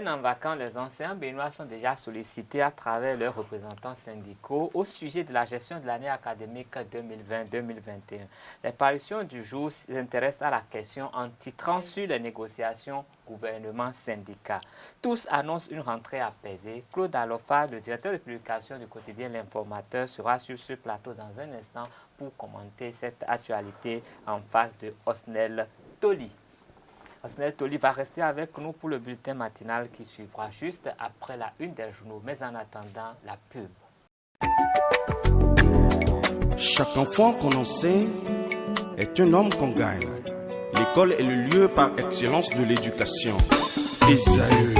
en vacances, les enseignants béninois sont déjà sollicités à travers leurs représentants syndicaux au sujet de la gestion de l'année académique 2020-2021. Les parutions du jour s'intéressent à la question en titrant sur les négociations gouvernement-syndicat. Tous annoncent une rentrée apaisée. Claude Alofa, le directeur de publication du quotidien L'Informateur, sera sur ce plateau dans un instant pour commenter cette actualité en face de Osnel Toli. Osnel Toli va rester avec nous pour le bulletin matinal qui suivra juste après la une des journaux. Mais en attendant, la pub. Chaque enfant qu'on enseigne est un homme qu'on gagne. L'école est le lieu par excellence de l'éducation. Esaü.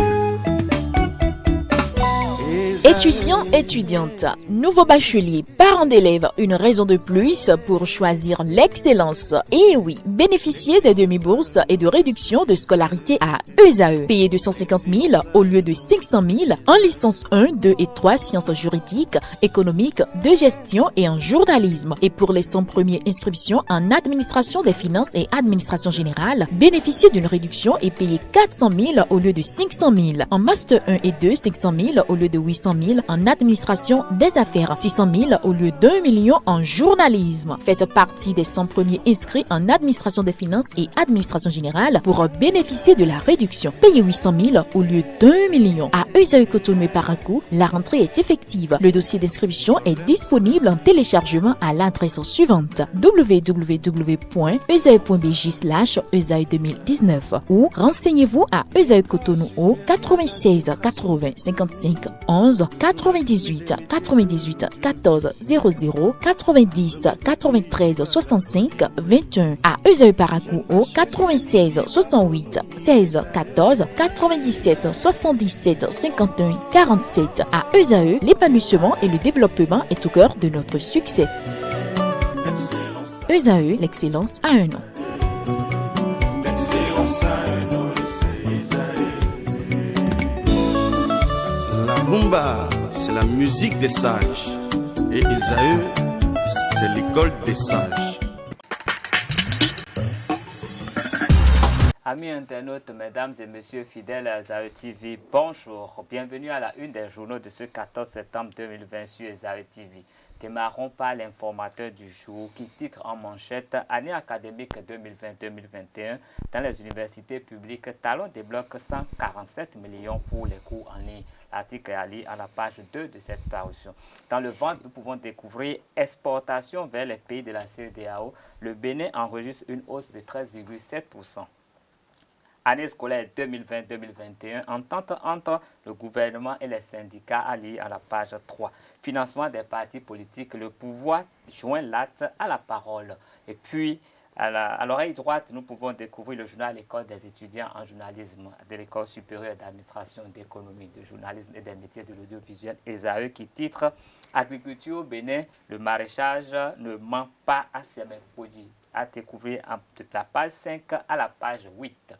Étudiants, étudiantes, nouveaux bacheliers, parents d'élèves, une raison de plus pour choisir l'excellence. Et oui, bénéficier des demi-bourses et de réductions de scolarité à ESAE. Payer 250 000 au lieu de 500 000 en licence 1, 2 et 3 sciences juridiques, économiques, de gestion et en journalisme. Et pour les 100 premières inscriptions en administration des finances et administration générale, bénéficier d'une réduction et payer 400 000 au lieu de 500 000. En master 1 et 2, 500 000 au lieu de 800 000 en administration des affaires, 600 000 au lieu d'1 million en journalisme. Faites partie des 100 premiers inscrits en administration des finances et administration générale pour bénéficier de la réduction. Payez 800 000 au lieu d'1 million. À ESAE Cotonou et Parakou, la rentrée est effective. Le dossier d'inscription est disponible en téléchargement à l'adresse suivante www.esae.bj/esae2019 ou renseignez-vous à ESAE Cotonou au 96 80 55 11 98 98 14 00 90 93 65 21 à ESAE Parakou au 96 68 16 14 97 77 51 47 à ESAE, l'épanouissement et le développement est au cœur de notre succès. ESAE, l'excellence a un nom. La rumba, c'est la musique des sages. Et Esaü, c'est l'école des sages. Amis internautes, mesdames et messieurs fidèles à Esaü TV, bonjour. Bienvenue à la une des journaux de ce 14 septembre 2020 sur Esaü TV. Démarrons par l'informateur du jour qui titre en manchette « Année académique 2020-2021 dans les universités publiques, Talon débloque 147 millions pour les cours en ligne ». L'article est à lire à la page 2 de cette parution. Dans le ventre, nous pouvons découvrir exportation vers les pays de la CEDEAO. Le Bénin enregistre une hausse de 13,7%. Année scolaire 2020-2021, entente entre le gouvernement et les syndicats à lire à la page 3. Financement des partis politiques, le pouvoir joint l'acte à la parole. Et puis, à l'oreille droite, nous pouvons découvrir le journal L'école des étudiants en journalisme de l'École supérieure d'administration d'économie, de journalisme et des métiers de l'audiovisuel ESAE qui titre « Agriculture au Bénin, le maraîchage ne ment pas à ses produits » à découvrir de la page 5 à la page 8.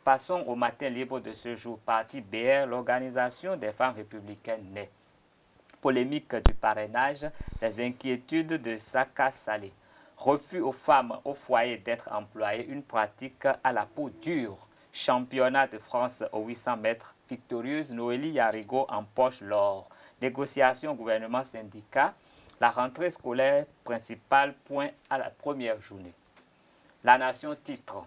Passons au matin libre de ce jour. Parti BR, l'organisation des femmes républicaines naît. Polémique du parrainage, les inquiétudes de Saka Salé. Refus aux femmes au foyer d'être employées, une pratique à la peau dure. Championnat de France aux 800 mètres, victorieuse, Noélie Yarigo empoche l'or. Négociation gouvernement-syndicat, la rentrée scolaire principale, point à la première journée. La Nation titre.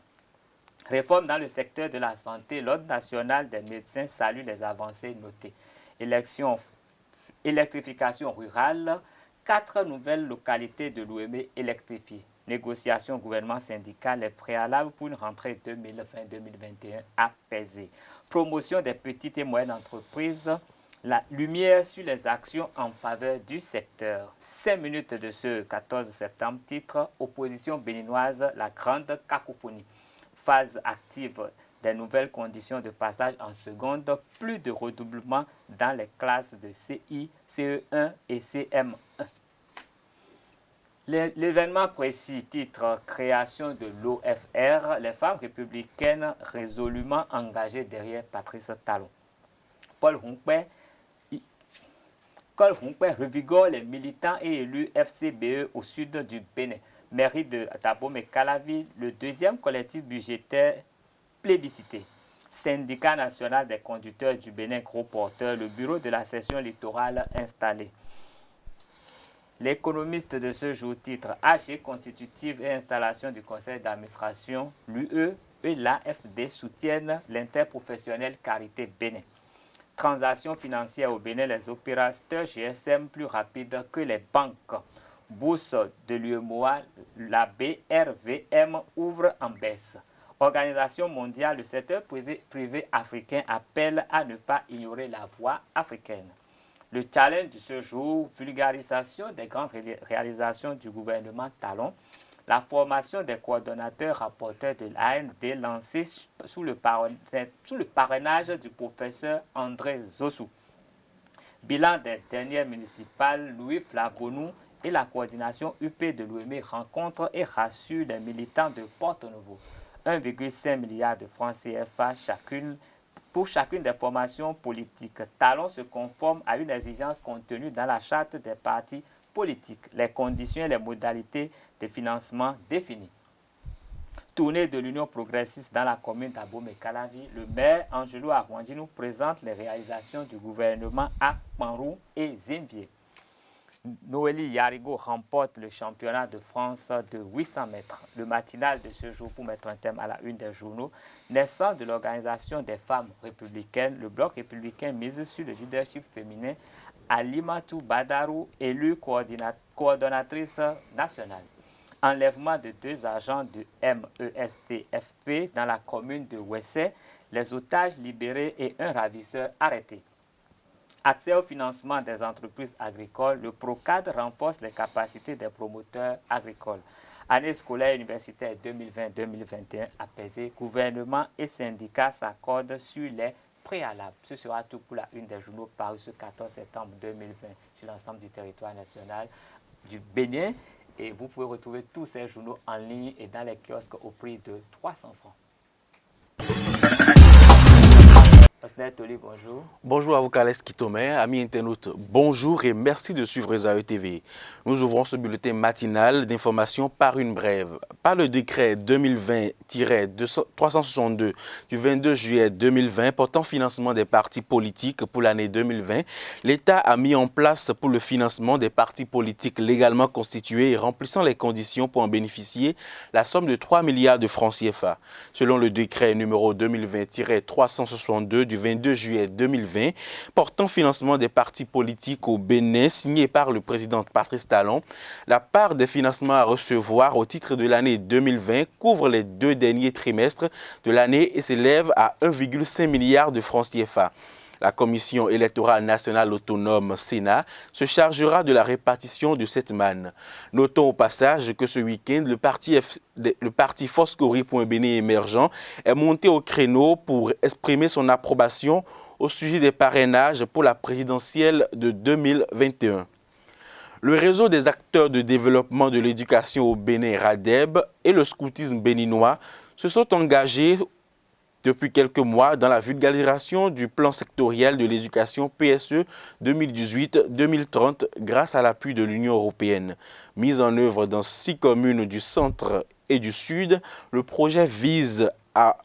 Réforme dans le secteur de la santé, l'Ordre national des médecins salue les avancées notées. Électrification rurale, 4 nouvelles localités de l'OME électrifiées. Négociation gouvernement syndical, les préalables pour une rentrée 2020-2021 apaisée. Promotion des petites et moyennes entreprises, la lumière sur les actions en faveur du secteur. 5 minutes de ce 14 septembre, titre Opposition béninoise, la grande cacophonie. Phase active des nouvelles conditions de passage en seconde, plus de redoublement dans les classes de CI, CE1 et CM1. L'événement précis, titre Création de l'OFR, les femmes républicaines résolument engagées derrière Patrice Talon. Paul Humpé revigore les militants et élus FCBE au sud du Bénin. Mairie de Dabomey-Calavi, le deuxième collectif budgétaire plébiscité. syndicat national des conducteurs du Bénin gros porteur, le bureau de la session littorale installé. L'économiste de ce jour titre AG constitutive et installation du conseil d'administration, l'UE et l'AFD soutiennent l'interprofessionnelle Carité Bénin. Transactions financières au Bénin, les opérateurs GSM plus rapides que les banques. Bourse de l'UEMOA, la BRVM ouvre en baisse. Organisation mondiale, le secteur privé africain appelle à ne pas ignorer la voix africaine. Le challenge de ce jour, vulgarisation des grandes réalisations du gouvernement Talon, la formation des coordonnateurs rapporteurs de l'AND lancée sous le parrainage du professeur André Zossou. Bilan des dernières municipales, Louis Flavonou et la coordination UP de l'OME rencontrent et rassurent les militants de Porto-Novo. 1,5 milliard de francs CFA pour chacune des formations politiques. Talon se conforme à une exigence contenue dans la charte des partis politiques, les conditions et les modalités de financement définies. Tournée de l'Union progressiste dans la commune d'Abomey-Calavi, le maire Angelo Arwandi nous présente les réalisations du gouvernement à Panrou et Zimbié. Noélie Yarigo remporte le championnat de France de 800 mètres. Le matinal de ce jour, pour mettre un thème à la une des journaux, naissant de l'organisation des femmes républicaines, le bloc républicain mise sur le leadership féminin, Alimatou Badarou, élue coordonnatrice nationale. Enlèvement de 2 agents du MESTFP dans la commune de Wessé, les otages libérés et un ravisseur arrêté. Accès au financement des entreprises agricoles, le PROCAD renforce les capacités des promoteurs agricoles. Année scolaire universitaire 2020-2021 apaisée, gouvernement et syndicats s'accordent sur les préalables. Ce sera tout pour la une des journaux parus ce 14 septembre 2020 sur l'ensemble du territoire national du Bénin. Et vous pouvez retrouver tous ces journaux en ligne et dans les kiosques au prix de 300 francs. Toli, bonjour. Bonjour à vous, Kales Kitome, amis internautes, bonjour et merci de suivre Esaü TV. Nous ouvrons ce bulletin matinal d'information par une brève. Par le décret 2020-362 du 22 juillet 2020 portant financement des partis politiques pour l'année 2020, l'État a mis en place pour le financement des partis politiques légalement constitués et remplissant les conditions pour en bénéficier la somme de 3 milliards de francs CFA. Selon le décret numéro 2020-362 du 22 juillet 2020 portant financement des partis politiques au Bénin, signé par le président Patrice Talon, la part des financements à recevoir au titre de l'année 2020 couvre les 2 derniers trimestres de l'année et s'élève à 1,5 milliard de francs CFA. La Commission électorale nationale autonome Sénat se chargera de la répartition de cette manne. Notons au passage que ce week-end, le parti Foscori.Bénin émergent est monté au créneau pour exprimer son approbation au sujet des parrainages pour la présidentielle de 2021. Le réseau des acteurs de développement de l'éducation au Bénin, RADEB, et le scoutisme béninois se sont engagés depuis quelques mois dans la vulgarisation du plan sectoriel de l'éducation PSE 2018-2030 grâce à l'appui de l'Union européenne. Mis en œuvre dans 6 communes du centre et du sud, le projet vise à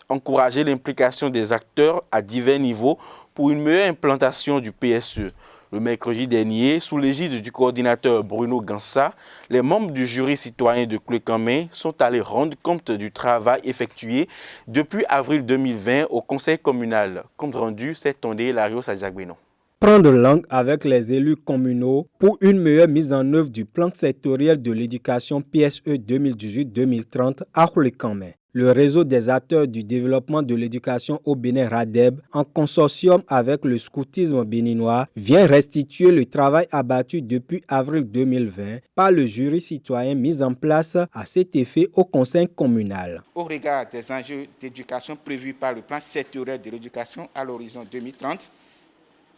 encourager l'implication des acteurs à divers niveaux pour une meilleure implantation du PSE. Le mercredi dernier, sous l'égide du coordinateur Bruno Gansa, les membres du jury citoyen de Clé-Camin sont allés rendre compte du travail effectué depuis avril 2020 au conseil communal. Compte rendu, c'est Tondé Lario Sadjagbenon. Prendre langue avec les élus communaux pour une meilleure mise en œuvre du plan sectoriel de l'éducation PSE 2018-2030 à Clé-Camin. Le réseau des acteurs du développement de l'éducation au Bénin RADEB, en consortium avec le scoutisme béninois, vient restituer le travail abattu depuis avril 2020 par le jury citoyen mis en place à cet effet au conseil communal. Au regard des enjeux d'éducation prévus par le plan sectoriel de l'éducation à l'horizon 2030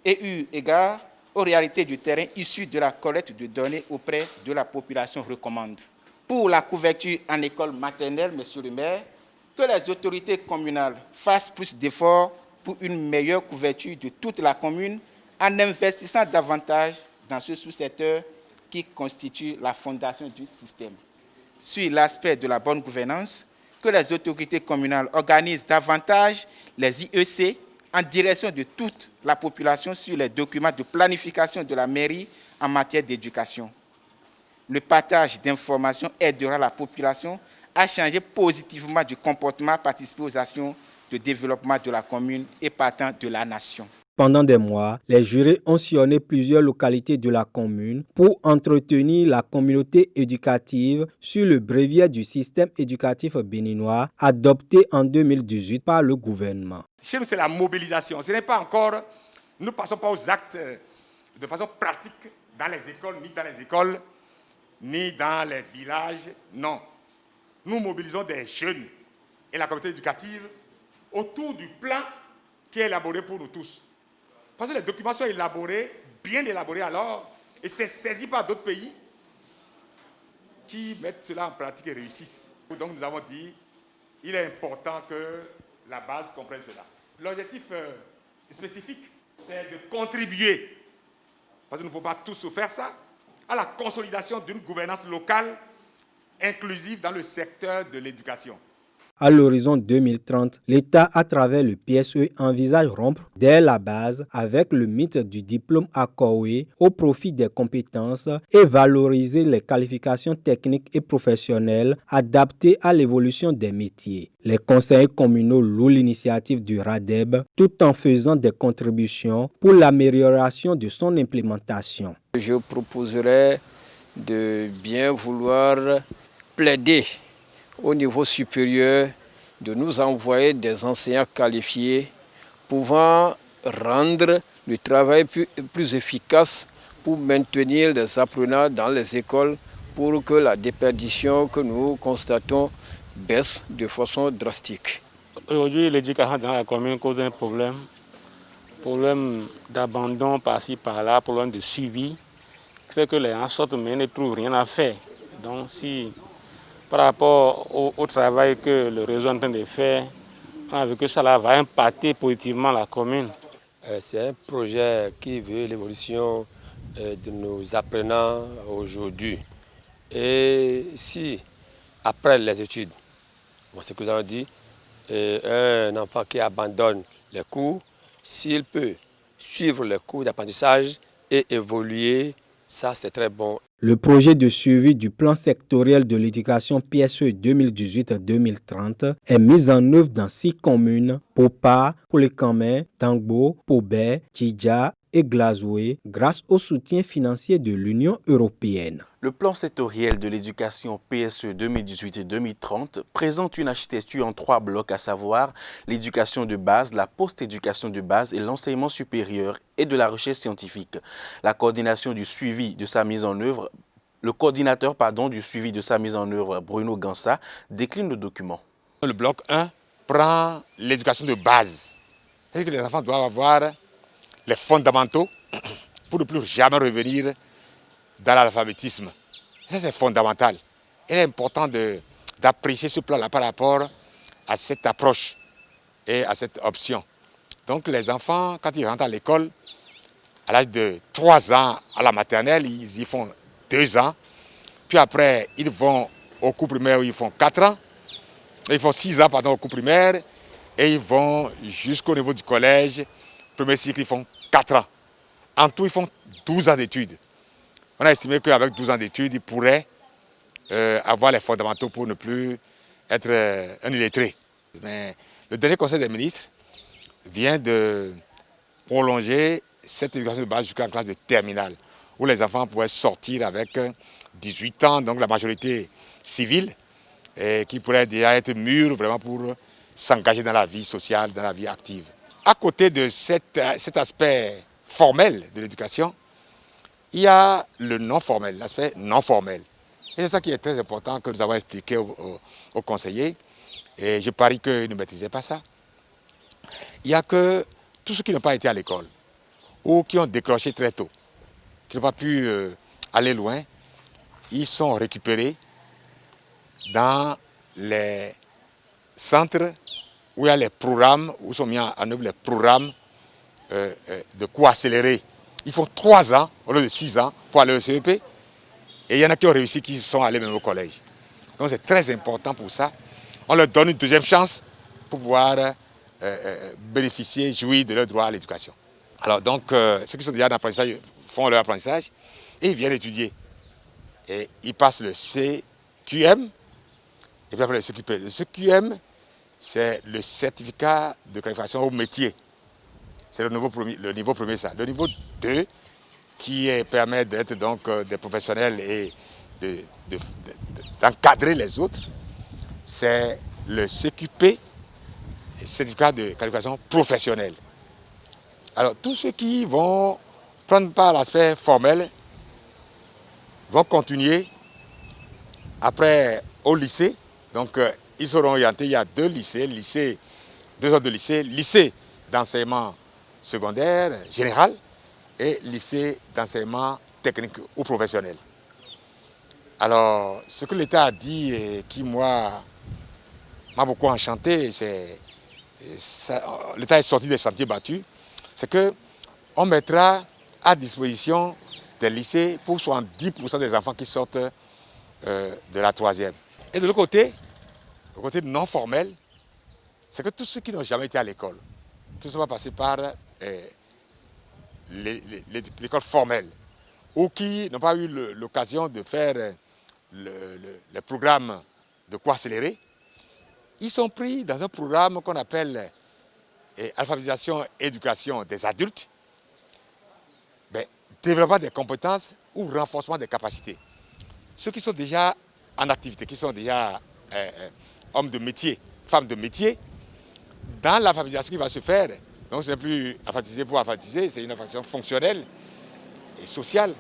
et eu égard aux réalités du terrain issues de la collecte de données auprès de la population recommande. Pour la couverture en école maternelle, Monsieur le maire, que les autorités communales fassent plus d'efforts pour une meilleure couverture de toute la commune en investissant davantage dans ce sous-secteur qui constitue la fondation du système. Sur l'aspect de la bonne gouvernance, que les autorités communales organisent davantage les IEC en direction de toute la population sur les documents de planification de la mairie en matière d'éducation. Le partage d'informations aidera la population à changer positivement du comportement, participer aux actions de développement de la commune et partant de la nation. Pendant des mois, les jurés ont sillonné plusieurs localités de la commune pour entretenir la communauté éducative sur le brevet du système éducatif béninois adopté en 2018 par le gouvernement. Chez nous, c'est la mobilisation. Ce n'est pas encore, nous ne passons pas aux actes de façon pratique dans les écoles, ni dans les villages, non. Nous mobilisons des jeunes et la communauté éducative autour du plan qui est élaboré pour nous tous. Parce que les documents sont élaborés, bien élaborés alors, et c'est saisi par d'autres pays qui mettent cela en pratique et réussissent. Donc nous avons dit, il est important que la base comprenne cela. L'objectif spécifique, c'est de contribuer, parce que nous ne pouvons pas tous faire ça, à la consolidation d'une gouvernance locale inclusive dans le secteur de l'éducation. À l'horizon 2030, l'État, à travers le PSE, envisage rompre dès la base avec le mythe du diplôme accordé au profit des compétences et valoriser les qualifications techniques et professionnelles adaptées à l'évolution des métiers. Les conseillers communaux louent l'initiative du RADEB tout en faisant des contributions pour l'amélioration de son implémentation. Je proposerais de bien vouloir plaider au niveau supérieur de nous envoyer des enseignants qualifiés pouvant rendre le travail plus efficace pour maintenir les apprenants dans les écoles pour que la déperdition que nous constatons baisse de façon drastique. Aujourd'hui, l'éducation dans la commune cause un problème d'abandon par-ci par-là, problème de suivi, qui fait que les gens sortent mais ne trouvent rien à faire. Donc si par rapport au travail que le réseau est en train de faire, on a vu que ça va impacter positivement la commune. C'est un projet qui veut l'évolution de nos apprenants aujourd'hui. Et si, après les études, ce que nous avons dit, un enfant qui abandonne les cours, s'il peut suivre les cours d'apprentissage et évoluer, ça c'est très bon. Le projet de suivi du plan sectoriel de l'éducation PSE 2018-2030 est mis en œuvre dans 6 communes, Popa, Poulekamé, Tangbo, Pobé, Tidja et Glazoué, grâce au soutien financier de l'Union européenne. Le plan sectoriel de l'éducation PSE 2018-2030 présente une architecture en 3 blocs, à savoir l'éducation de base, la post-éducation de base et l'enseignement supérieur et de la recherche scientifique. La coordination du suivi de sa mise en œuvre, le coordinateur du suivi de sa mise en œuvre, Bruno Gansa, décline le document. Le bloc 1 prend l'éducation de base. C'est-à-dire que les enfants doivent avoir les fondamentaux pour ne plus jamais revenir dans l'alphabétisme. Ça, c'est fondamental. Il est important d'apprécier ce plan-là par rapport à cette approche et à cette option. Donc les enfants, quand ils rentrent à l'école, à l'âge de 3 ans à la maternelle, ils y font 2 ans. Puis après, ils vont au cours primaire où ils font 4 ans. Ils font 6 ans au cours primaire et ils vont jusqu'au niveau du collège. Premier cycle, ils font 4 ans. En tout, ils font 12 ans d'études. On a estimé qu'avec 12 ans d'études, ils pourraient avoir les fondamentaux pour ne plus être un illettré. Mais le dernier conseil des ministres vient de prolonger cette éducation de base jusqu'à la classe de terminale, où les enfants pourraient sortir avec 18 ans, donc la majorité civile, et qui pourraient déjà être mûrs vraiment pour s'engager dans la vie sociale, dans la vie active. À côté de cet aspect formel de l'éducation, il y a le non formel, l'aspect non formel. Et c'est ça qui est très important que nous avons expliqué aux conseillers. Et je parie qu'ils ne maîtrisaient pas ça. Il y a que tous ceux qui n'ont pas été à l'école ou qui ont décroché très tôt, qui n'ont pas pu aller loin, ils sont récupérés dans les centres où il y a les programmes, où sont mis en œuvre les programmes de cours accélérés. Ils font 3 ans au lieu de 6 ans pour aller au CEP. Et il y en a qui ont réussi, qui sont allés même au collège. Donc c'est très important pour ça on leur donne une deuxième chance pour pouvoir bénéficier, jouir de leur droit à l'éducation. Alors donc, ceux qui sont déjà en apprentissage font leur apprentissage et ils viennent étudier. Et ils passent le CQM et puis après le CQP. Le CQM, c'est le certificat de qualification au métier. C'est le niveau premier, ça. Le niveau 2, qui permet d'être donc des professionnels et d'encadrer les autres, c'est le CQP, certificat de qualification professionnelle. Alors, tous ceux qui vont prendre part à l'aspect formel vont continuer après au lycée. Donc, ils seront orientés. Il y a deux lycées, deux sortes de lycées. Lycée d'enseignement secondaire général et lycée d'enseignement technique ou professionnel. Alors, ce que l'État a dit et qui, moi, m'a beaucoup enchanté, c'est l'État est sorti des sentiers battus, c'est qu'on mettra à disposition des lycées pour 70% des enfants qui sortent de la troisième. Et de l'autre côté, le côté non formel, c'est que tous ceux qui n'ont jamais été à l'école, tous ceux qui vont passer par l'école formelle ou qui n'ont pas eu l'occasion de faire le programme de cours accéléré, ils sont pris dans un programme qu'on appelle alphabétisation éducation des adultes, développement des compétences ou renforcement des capacités. Ceux qui sont déjà en activité, qui sont déjà hommes de métier, femmes de métier, dans l'alphabétisation qui va se faire, donc ce n'est plus alphabétiser pour alphabétiser, c'est une alphabétisation fonctionnelle et sociale,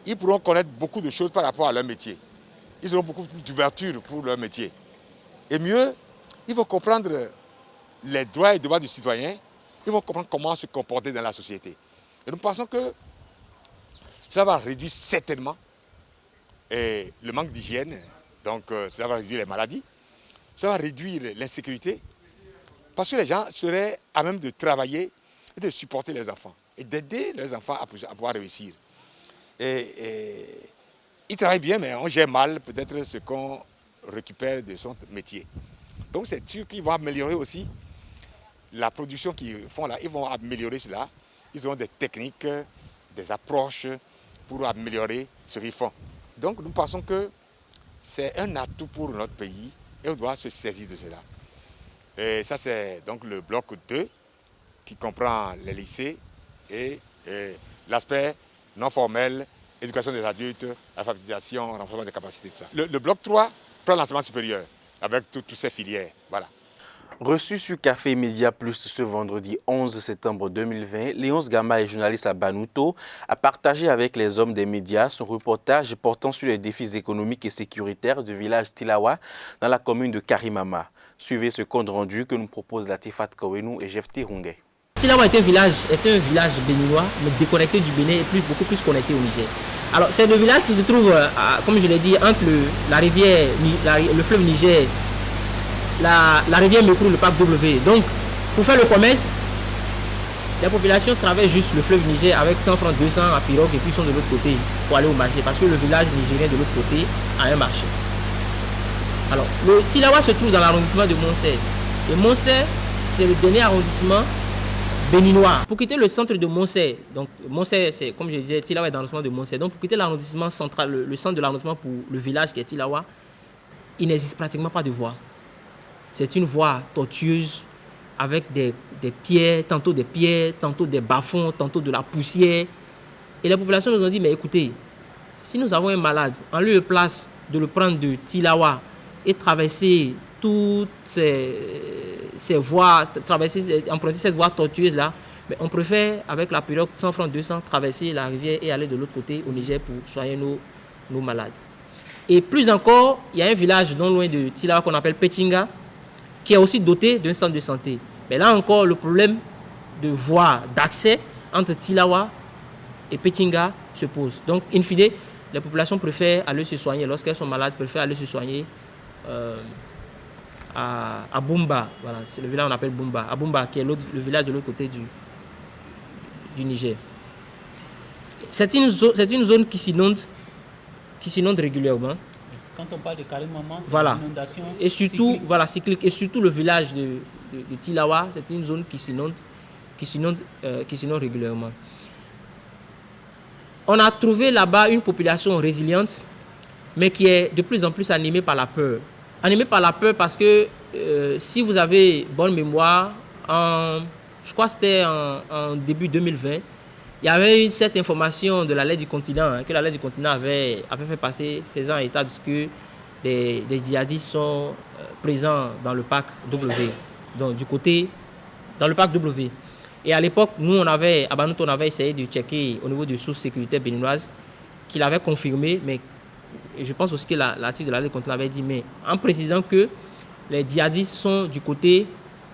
ils pourront connaître beaucoup de choses par rapport à leur métier. Ils auront beaucoup plus d'ouverture pour leur métier. Et mieux, ils vont comprendre les droits et devoirs du citoyen, ils vont comprendre comment se comporter dans la société. Et nous pensons que cela va réduire certainement le manque d'hygiène, donc cela va réduire les maladies, cela va réduire l'insécurité, parce que les gens seraient à même de travailler et de supporter les enfants et d'aider les enfants à pouvoir réussir. Et ils travaillent bien, mais on gère mal peut-être ce qu'on récupère de son métier. Donc c'est sûr qu'ils vont améliorer aussi la production qu'ils font là, ils vont améliorer cela. Ils ont des techniques, des approches pour améliorer ce qu'ils font. Donc nous pensons que c'est un atout pour notre pays et on doit se saisir de cela. Et ça c'est donc le bloc 2 qui comprend les lycées et l'aspect non formel, éducation des adultes, alphabétisation, renforcement des capacités, tout ça. Le bloc 3 prend l'enseignement supérieur avec toutes ces filières. Voilà. Reçu sur Café Média Plus ce vendredi 11 septembre 2020, Léonce Gama est journaliste à Banuto, a partagé avec les hommes des médias son reportage portant sur les défis économiques et sécuritaires du village Tilawa dans la commune de Karimama. Suivez ce compte rendu que nous propose Latifat Kowenu et Jefté Rungé. Tilawa est un village béninois, mais déconnecté du Bénin et beaucoup plus connecté au Niger. Alors c'est le village qui se trouve, comme je l'ai dit, entre la rivière, le fleuve Niger, la rivière Mekru, le parc W. Donc, pour faire le commerce, la population traverse juste le fleuve Niger avec 100 francs, 200 à pirogue et puis ils sont de l'autre côté pour aller au marché parce que le village nigérien de l'autre côté a un marché. Alors, le Tilawa se trouve dans l'arrondissement de Monsey. Et Monsey, c'est le dernier arrondissement béninois. Pour quitter le centre de Monsey, donc Monsey, c'est comme je disais, Tilawa est dans l'arrondissement de Monsey. Donc, pour quitter l'arrondissement central, le centre de l'arrondissement pour le village qui est Tilawa, il n'existe pratiquement pas de voie. C'est une voie tortueuse avec des pierres, tantôt des bas-fonds, tantôt de la poussière. Et les populations nous ont dit, mais écoutez, si nous avons un malade, en lieu de place de le prendre de Tilawa et traverser toutes ces voies, emprunter cette voie tortueuse-là, mais on préfère, avec la pirogue 100 francs 200, traverser la rivière et aller de l'autre côté au Niger pour soigner nos malades. Et plus encore, il y a un village non loin de Tilawa qu'on appelle Petinga, qui est aussi doté d'un centre de santé. Mais là encore, le problème de voie d'accès entre Tilawa et Petinga se pose. Donc, in fine, les populations préfèrent aller se soigner, lorsqu'elles sont malades, préfèrent aller se soigner à Bumba. Voilà, c'est le village qu'on appelle Bumba. À Bumba, qui est le village de l'autre côté du Niger. C'est une zone qui s'inonde régulièrement. Quand on parle de Karim Maman, c'est voilà. des inondations et surtout, cycliques. voilà, cyclique. Et surtout le village de Tilawa, c'est une zone qui s'inonde régulièrement. On a trouvé là-bas une population résiliente, mais qui est de plus en plus animée par la peur. Animée par la peur parce que si vous avez bonne mémoire, je crois que c'était en début 2020, il y avait cette information de la Lettre du continent, que la Lettre du continent avait fait passer, faisant état de ce que des djihadistes sont présents dans le parc W, donc dans le parc W. Et à l'époque, nous, on avait essayé de checker au niveau des sources sécuritaires béninoises, qu'il avait confirmé, mais je pense aussi que l'article de la Lettre du continent avait dit, mais en précisant que les djihadistes sont du côté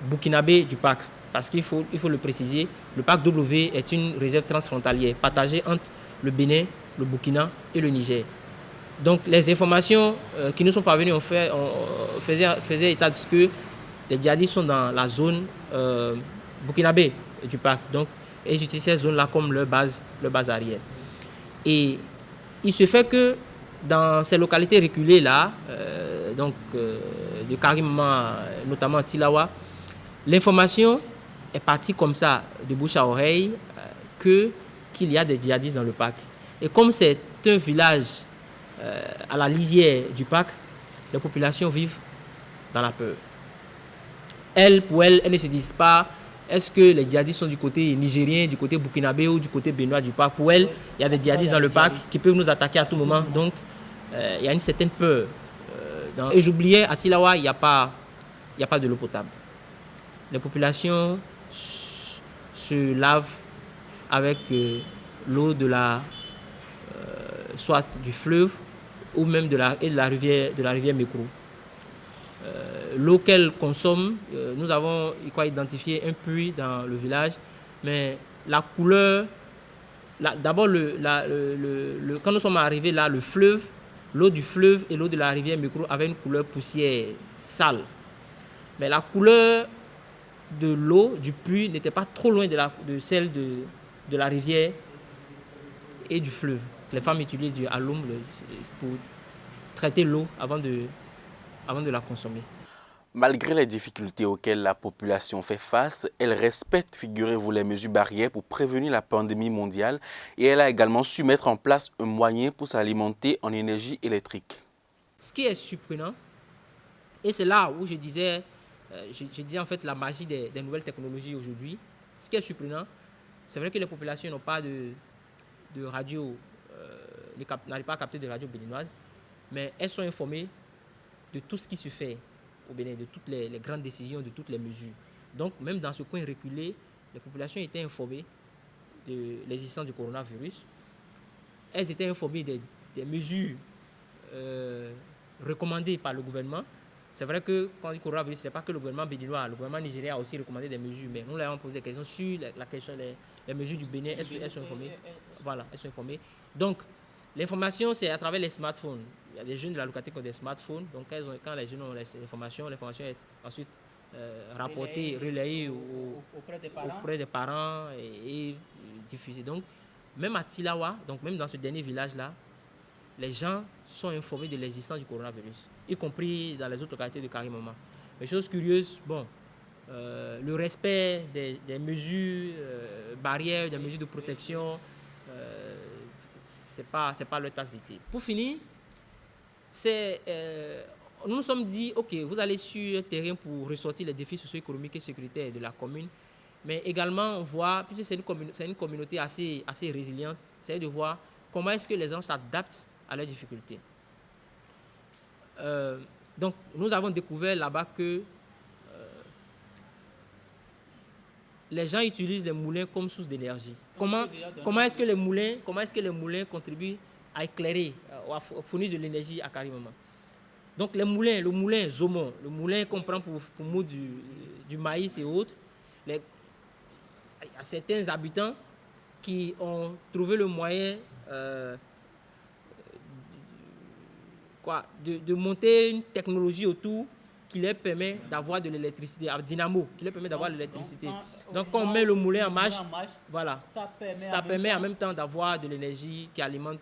burkinabé du parc. Parce qu'il faut le préciser, le parc W est une réserve transfrontalière partagée entre le Bénin, le Burkina et le Niger. Donc les informations qui nous sont parvenues faisaient état de ce que les djihadistes sont dans la zone burkinabé du parc. Donc ils utilisent cette zone-là comme leur base arrière. Et il se fait que dans ces localités reculées-là, de Karimma, notamment Tilawa, l'information est partie comme ça, de bouche à oreille, qu'il y a des djihadistes dans le parc. Et comme c'est un village à la lisière du parc, les populations vivent dans la peur. Pour elles ne se disent pas, est-ce que les djihadistes sont du côté nigérien, du côté burkinabé ou du côté béninois du parc. Pour elles, il y a des djihadistes dans le parc qui peuvent nous attaquer à tout moment. Donc, il y a une certaine peur. Et j'oubliais, à Tilawa, il n'y a pas de l'eau potable. Les populations se lavent avec l'eau de soit du fleuve ou même de la rivière Mékrou. L'eau qu'elles consomment, nous avons identifié un puits dans le village, mais la couleur, d'abord quand nous sommes arrivés là, l'eau du fleuve et l'eau de la rivière Mékrou avaient une couleur poussière sale. Mais la couleur de l'eau du puits n'était pas trop loin de celle de la rivière et du fleuve. Les femmes utilisent du alum pour traiter l'eau avant de la consommer. Malgré les difficultés auxquelles la population fait face, elle respecte, figurez-vous, les mesures barrières pour prévenir la pandémie mondiale et elle a également su mettre en place un moyen pour s'alimenter en énergie électrique. Ce qui est surprenant, et c'est là où je disais en fait la magie des nouvelles technologies aujourd'hui. Ce qui est surprenant, c'est vrai que les populations n'ont pas de radio, n'arrivent pas à capter de radio béninoise, mais elles sont informées de tout ce qui se fait au Bénin, de toutes les grandes décisions, de toutes les mesures. Donc même dans ce coin reculé, les populations étaient informées de l'existence du coronavirus. Elles étaient informées des mesures recommandées par le gouvernement. C'est vrai que quand on dit coronavirus, ce n'est pas que le gouvernement béninois, le gouvernement nigérien a aussi recommandé des mesures, mais nous leur avons posé des questions sur la question les mesures du Bénin, elles sont informées. Voilà, elles sont informées. Donc, l'information, c'est à travers les smartphones. Il y a des jeunes de la localité qui ont des smartphones, donc quand les jeunes ont l'information est ensuite rapportée, relayée auprès des parents et diffusée. Donc, même à Tilawa, donc même dans ce dernier village-là, les gens sont informés de l'existence du coronavirus, y compris dans les autres localités de Karim Maman. Mais chose curieuse, le respect des mesures barrières, des mesures de protection, c'est pas leur tasse d'été. Pour finir, nous nous sommes dit, ok, vous allez sur le terrain pour ressortir les défis socio-économiques et sécuritaires de la commune, mais également voir, puisque c'est une communauté assez résiliente, c'est de voir comment est-ce que les gens s'adaptent à leurs difficultés. Donc, nous avons découvert là-bas que les gens utilisent les moulins comme source d'énergie. Comment est-ce que les moulins contribuent à éclairer, à fournir de l'énergie à Karim Maman? Donc, le moulin Zomon, le moulin qu'on prend pour moudre du maïs et autres, il y a certains habitants qui ont trouvé le moyen de monter une technologie autour qui leur permet d'avoir de l'électricité, un dynamo qui leur permet d'avoir de l'électricité. Donc quand on met le moulin en marche, voilà, ça permet en même temps d'avoir de l'énergie qui alimente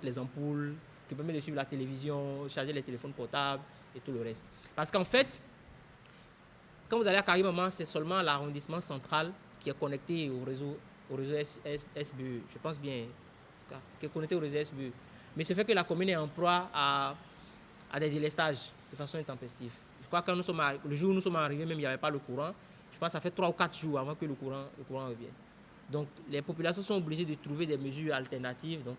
les ampoules qui permet de suivre la télévision, charger les téléphones portables et tout le reste. Parce qu'en fait, quand vous allez à Karimaman, c'est seulement l'arrondissement central qui est connecté au réseau SBE, je pense bien, en tout cas, qui est connecté au réseau SBE. Mais ce fait que la commune est en proie à des délestages de façon intempestive. Je crois que le jour où nous sommes arrivés, même il n'y avait pas le courant. Je pense que ça fait 3 ou 4 jours avant que le courant revienne. Donc les populations sont obligées de trouver des mesures alternatives, donc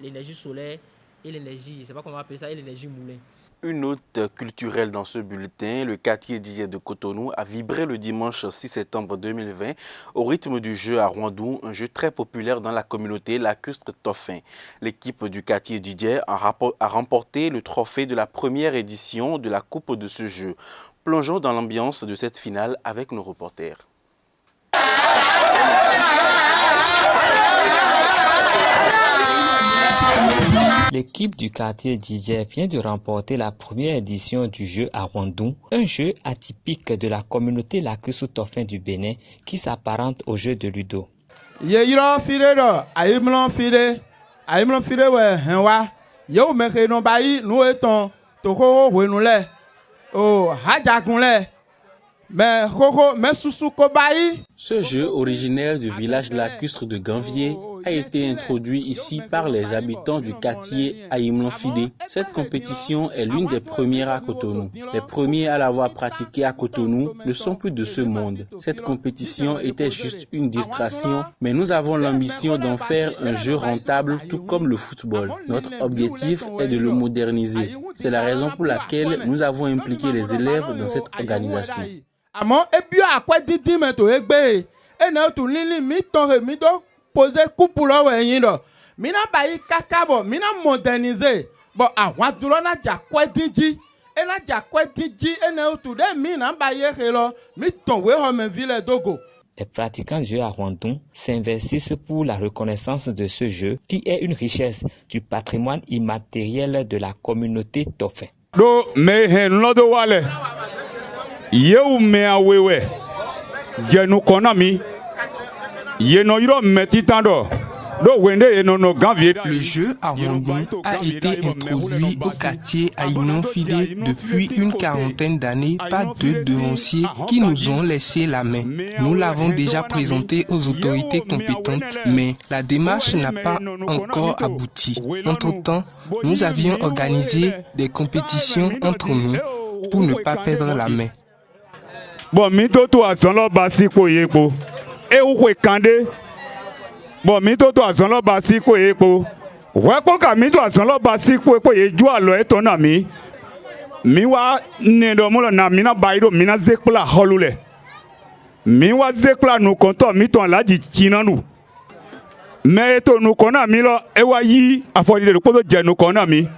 l'énergie solaire et l'énergie, je ne sais pas comment on appelle ça, et l'énergie moulin. Une note culturelle dans ce bulletin, le quartier DJ de Cotonou a vibré le dimanche 6 septembre 2020 au rythme du jeu à Rwandou, un jeu très populaire dans la communauté lacustre Tofin. L'équipe du quartier DJ a remporté le trophée de la première édition de la coupe de ce jeu. Plongeons dans l'ambiance de cette finale avec nos reporters. L'équipe du quartier DJ vient de remporter la première édition du jeu à Rwandou, un jeu atypique de la communauté lacustre Tofin du Bénin qui s'apparente au jeu de Ludo. Ce jeu, originaire du village lacustre de Ganvier, a été introduit ici par les habitants du quartier Aïmlanfidé. Cette compétition est l'une des premières à Cotonou. Les premiers à l'avoir pratiquée à Cotonou ne sont plus de ce monde. Cette compétition était juste une distraction, mais nous avons l'ambition d'en faire un jeu rentable, tout comme le football. Notre objectif est de le moderniser. C'est la raison pour laquelle nous avons impliqué les élèves dans cette organisation. Poser coup pour le wéyindo mina bayi kakabo mina moderniser bon avant tout na ja kwediji e na ja kwediji e na tout de mina bayi helo mi ton we ho me ville dogo. Les pratiquants du jeu à Rwandou s'investissent pour la reconnaissance de ce jeu qui est une richesse du patrimoine immatériel de la communauté Tofin. Do me henodo wale yeu me awewe jenu konami. Le jeu à Rwandou a été introduit au quartier Aïmlanfidé depuis une quarantaine d'années par 2 devanciers qui nous ont laissé la main. Nous l'avons déjà présenté aux autorités compétentes, mais la démarche n'a pas encore abouti. Entre-temps, nous avions organisé des compétitions entre nous pour ne pas perdre la main. E ou kande bon mi to azon basi ko epo we ko ka mi to azon basi ko yeju alo eto na mi wa ne do mo na mi na baido mi na zekpla holule mi wa zekpla nu konto mi to laji chinanu me to nu kona mi lo e wa yi afodi de ko je nu kona mi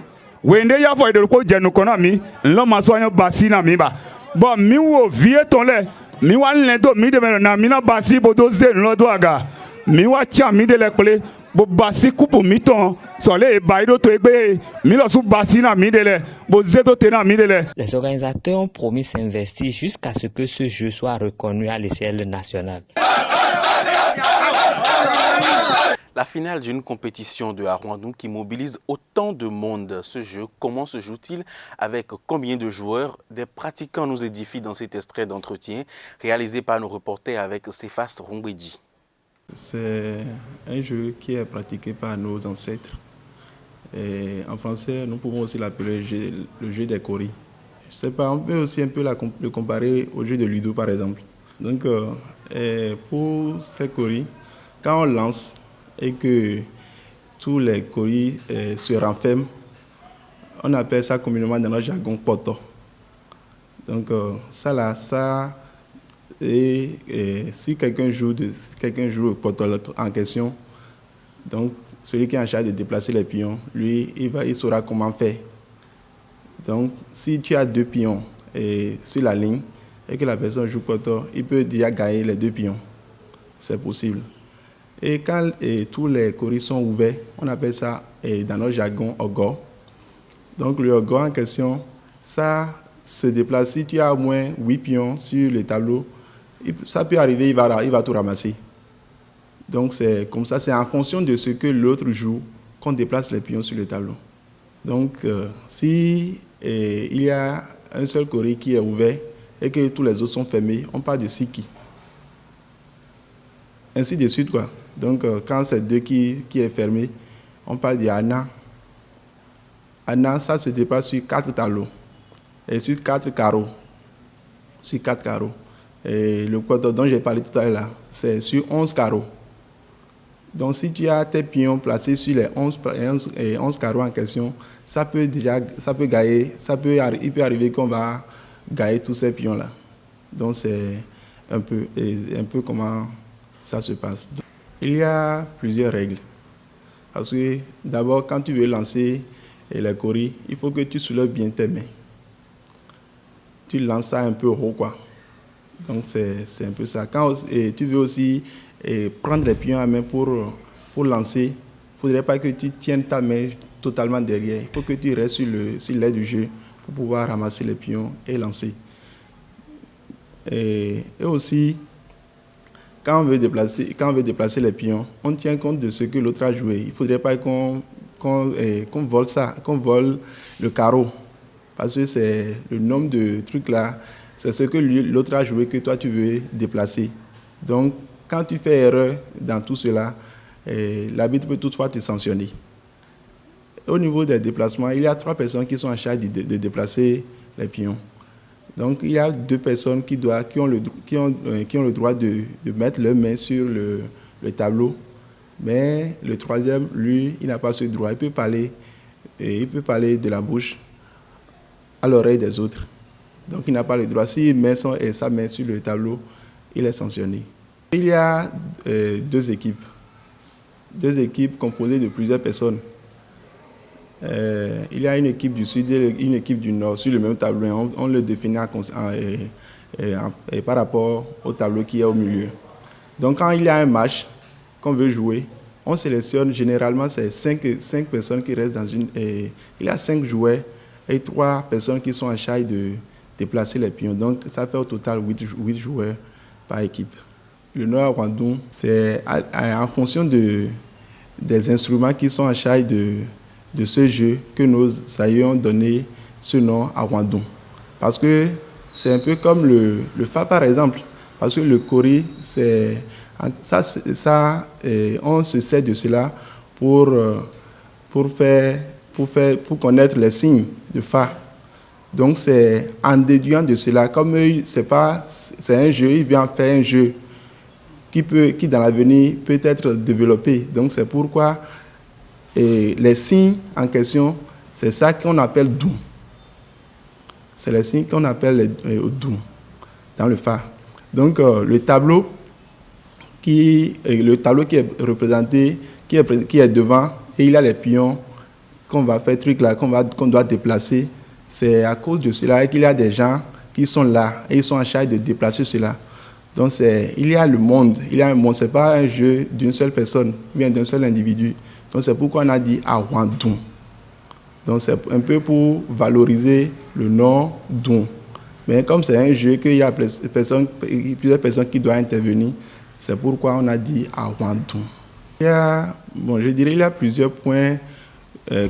we nde ya afodi de ko je nu kona mi nlo ma so yan basi na mi ba bon mi wo vie ton le mi wa nledo mi de na mi na basi bodo ze nlodo aga mi wa cha mi de lekple bo basi kupu mi ton so le baido to egbe mi lo su basi na mi de le bo zedo te na mi de le. Les organisateurs ont promis s'investir jusqu'à ce que ce jeu soit reconnu à l'échelle nationale. La finale d'une compétition de Rwandou qui mobilise autant de monde. Ce jeu, comment se joue-t-il? Avec combien de joueurs? Des pratiquants nous édifient dans cet extrait d'entretien réalisé par nos reporters avec Cephas Rongwedi. C'est un jeu qui est pratiqué par nos ancêtres. Et en français, nous pouvons aussi l'appeler le jeu des coris. Je sais pas, on peut aussi un peu le comparer au jeu de Ludo par exemple. Donc pour ces coris, quand on lance et que tous les coris se renferment, on appelle ça communément dans notre jargon poto. Donc si quelqu'un joue au poto en question, donc celui qui est en charge de déplacer les pions, lui, il saura comment faire. Donc si tu as 2 pions sur la ligne et que la personne joue poto, il peut déjà gagner les 2 pions. C'est possible. Et quand tous les coris sont ouverts, on appelle ça dans notre jargon ogo. Donc le ogo en question, ça se déplace. Si tu as au moins 8 pions sur le tableau, ça peut arriver, il va tout ramasser. Donc c'est comme ça, c'est en fonction de ce que l'autre joue qu'on déplace les pions sur le tableau. Donc, si il y a un seul carré qui est ouvert et que tous les autres sont fermés, on parle de Siki. Ainsi de suite, quoi. Donc, quand c'est 2 qui est fermé, on parle de Anna. Anna, ça se déplace sur 4 tableaux et sur 4 carreaux. Sur 4 carreaux. Et le quator dont j'ai parlé tout à l'heure, c'est sur 11 carreaux. Donc, si tu as tes pions placés sur les 11 carreaux en question, il peut arriver qu'on va gagner tous ces pions-là. Donc, c'est un peu comment ça se passe. Il y a plusieurs règles. Parce que d'abord, quand tu veux lancer les coris, il faut que tu soulèves bien tes mains. Tu lances ça un peu haut, quoi. Donc, c'est un peu ça. Quand tu veux aussi prendre les pions à main pour lancer, il ne faudrait pas que tu tiennes ta main totalement derrière. Il faut que tu restes sur l'aile du jeu pour pouvoir ramasser les pions et lancer. Et aussi, quand on veut déplacer les pions, on tient compte de ce que l'autre a joué. Il ne faudrait pas qu'on vole ça, qu'on vole le carreau. Parce que c'est le nombre de trucs là, c'est ce que l'autre a joué que toi tu veux déplacer. Donc, quand tu fais erreur dans tout cela, l'arbitre peut toutefois te sanctionner. Au niveau des déplacements, il y a 3 personnes qui sont en charge de déplacer les pions. Donc, il y a 2 personnes qui ont le droit de mettre leurs mains sur le tableau. Mais le 3e, lui, il n'a pas ce droit. Il peut parler de la bouche à l'oreille des autres. Donc, il n'a pas le droit. S'il met sa main sur le tableau, il est sanctionné. Il y a 2 équipes. 2 équipes composées de plusieurs personnes. Il y a une équipe du Sud et une équipe du Nord sur le même tableau. On le définit par rapport au tableau qui est au milieu. Donc, quand il y a un match qu'on veut jouer, on sélectionne généralement c'est 5 personnes qui restent dans une... il y a 5 joueurs et 3 personnes qui sont en charge de déplacer les pions. Donc, ça fait au total 8 joueurs par équipe. Le Nord Rwandoum, c'est en fonction des instruments qui sont en charge de ce jeu que nous ayons donné ce nom à Rwandoum. Parce que c'est un peu comme le Fa, par exemple. Parce que le Kori, on se sert de cela pour connaître les signes de Fa. Donc, c'est en déduisant de cela, comme c'est un jeu, il vient faire un jeu qui dans l'avenir peut être développé. Donc, c'est pourquoi les signes en question, c'est ça qu'on appelle Doum. C'est les signes qu'on appelle Doum dans le Fa. Donc, le tableau qui est représenté, qui est devant, et il y a les pions qu'on va faire qu'on doit déplacer. C'est à cause de cela qu'il y a des gens qui sont là et ils sont en charge de déplacer cela. Donc, il y a le monde, ce n'est pas un jeu d'une seule personne, bien d'un seul individu. Donc, c'est pourquoi on a dit Rwandoum. Donc, c'est un peu pour valoriser le nom Doum. Mais comme c'est un jeu qu'il y a plusieurs personnes qui doivent intervenir, c'est pourquoi on a dit Rwandoum. Je dirais qu'il y a plusieurs points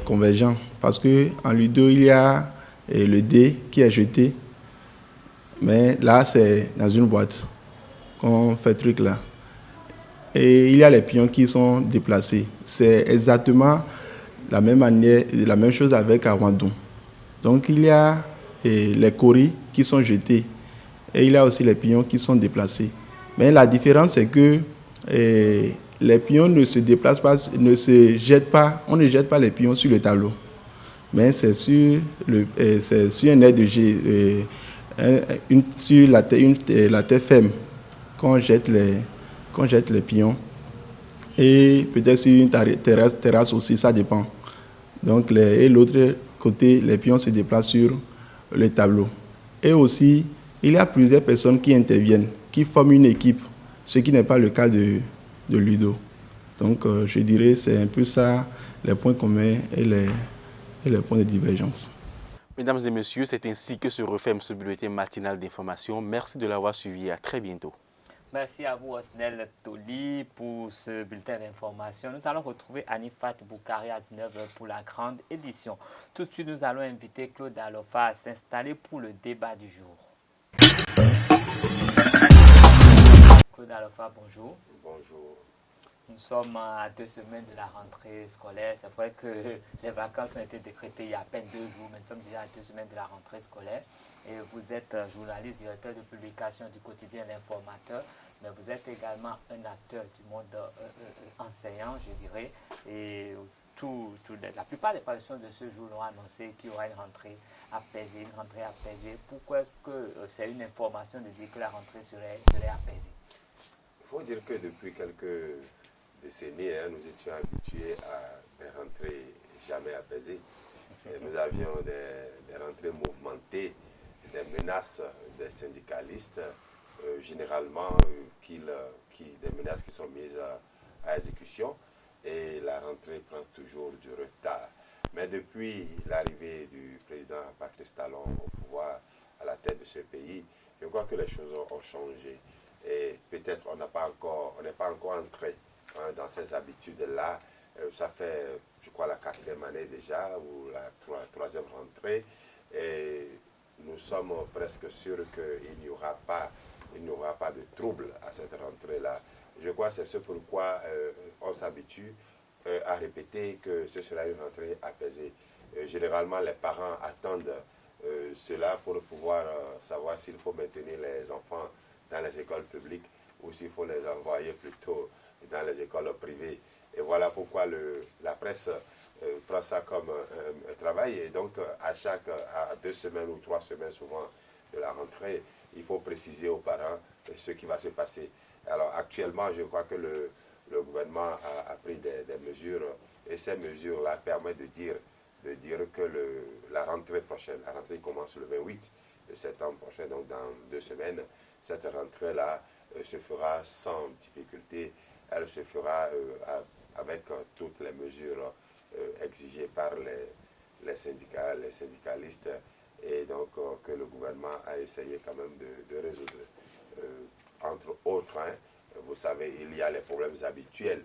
convergents. Parce qu'en Ludo, il y a le dé qui est jeté. Mais là, c'est dans une boîte qu'on fait truc là. Et il y a les pions qui sont déplacés. C'est exactement la même chose avec Rwandoum. Donc, il y a les coris qui sont jetés. Et il y a aussi les pions qui sont déplacés. Mais la différence, c'est que les pions ne se déplacent pas, on ne jette pas les pions sur le tableau. Mais c'est sur un aire de jet, sur la terre ferme qu'on jette les pions. Et peut-être sur une terrasse aussi, ça dépend. Donc, et l'autre côté, les pions se déplacent sur le tableau. Et aussi, il y a plusieurs personnes qui interviennent, qui forment une équipe, ce qui n'est pas le cas de Ludo. Donc, je dirais c'est un peu ça, les points communs et les points de divergence. Mesdames et messieurs, c'est ainsi que se referme ce bulletin matinal d'information. Merci de l'avoir suivi et à très bientôt. Merci à vous, Osnel Toli, pour ce bulletin d'information. Nous allons retrouver Anifat Boukari à 19h pour la grande édition. Tout de suite, nous allons inviter Claude Alofa à s'installer pour le débat du jour. Claude Alofa, bonjour. Bonjour. Nous sommes à 2 semaines de la rentrée scolaire. C'est vrai que les vacances ont été décrétées il y a à peine 2 jours, mais nous sommes déjà à 2 semaines de la rentrée scolaire. Et vous êtes journaliste, directeur de publication du quotidien L'Informateur, mais vous êtes également un acteur du monde enseignant, je dirais. Et la plupart des professeurs de ce jour ont annoncé qu'il y aura une rentrée apaisée, Pourquoi est-ce que c'est une information de dire que la rentrée serait apaisée? Il faut dire que depuis quelques décennies, nous étions habitués à des rentrées jamais apaisées. Et nous avions des rentrées mouvementées, des menaces des syndicalistes, généralement des menaces qui sont mises à exécution, et la rentrée prend toujours du retard. Mais depuis l'arrivée du président Patrice Talon au pouvoir, à la tête de ce pays, je crois que les choses ont changé. Et peut-être on n'est pas encore entré dans ces habitudes-là. Ça fait, je crois, la 4e année déjà, ou la 3e rentrée. Et nous sommes presque sûrs qu'il n'y aura pas de trouble à cette rentrée-là. Je crois que c'est ce pourquoi on s'habitue à répéter que ce sera une rentrée apaisée. Généralement, les parents attendent cela pour pouvoir savoir s'il faut maintenir les enfants dans les écoles publiques ou s'il faut les envoyer plutôt dans les écoles privées. Et voilà pourquoi la presse prend ça comme un travail. Et donc, à 2 semaines ou 3 semaines souvent de la rentrée, il faut préciser aux parents ce qui va se passer. Alors, actuellement, je crois que le gouvernement a pris des mesures, et ces mesures-là permettent de dire que la rentrée prochaine, la rentrée commence le 28 septembre prochain, donc dans 2 semaines, cette rentrée-là se fera sans difficulté. Elle se fera avec toutes les mesures exigées par les syndicats, les syndicalistes, et donc que le gouvernement a essayé quand même de résoudre. Entre autres, vous savez, il y a les problèmes habituels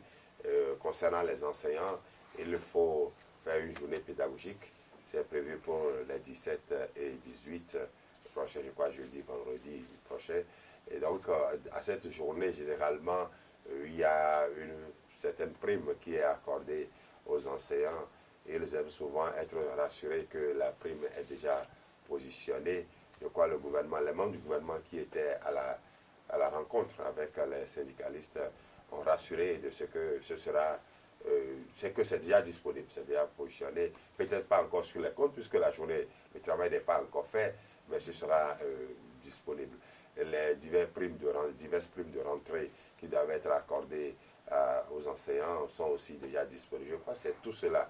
concernant les enseignants. Il faut faire une journée pédagogique. C'est prévu pour les 17 et 18 prochains, je crois, jeudi, vendredi prochain. Et donc, à cette journée, généralement, il y a une certaine prime qui est accordée aux enseignants. Ils aiment souvent être rassurés que la prime est déjà positionnée. Je crois le gouvernement, les membres du gouvernement qui étaient à la rencontre avec les syndicalistes ont rassuré de ce que ce sera, c'est que c'est déjà disponible, c'est déjà positionné. Peut-être pas encore sur les comptes, puisque la journée, le travail n'est pas encore fait, mais ce sera disponible. Les diverses primes de rentrée qui doivent être accordées aux enseignants sont aussi déjà disponibles. Je crois que c'est tout cela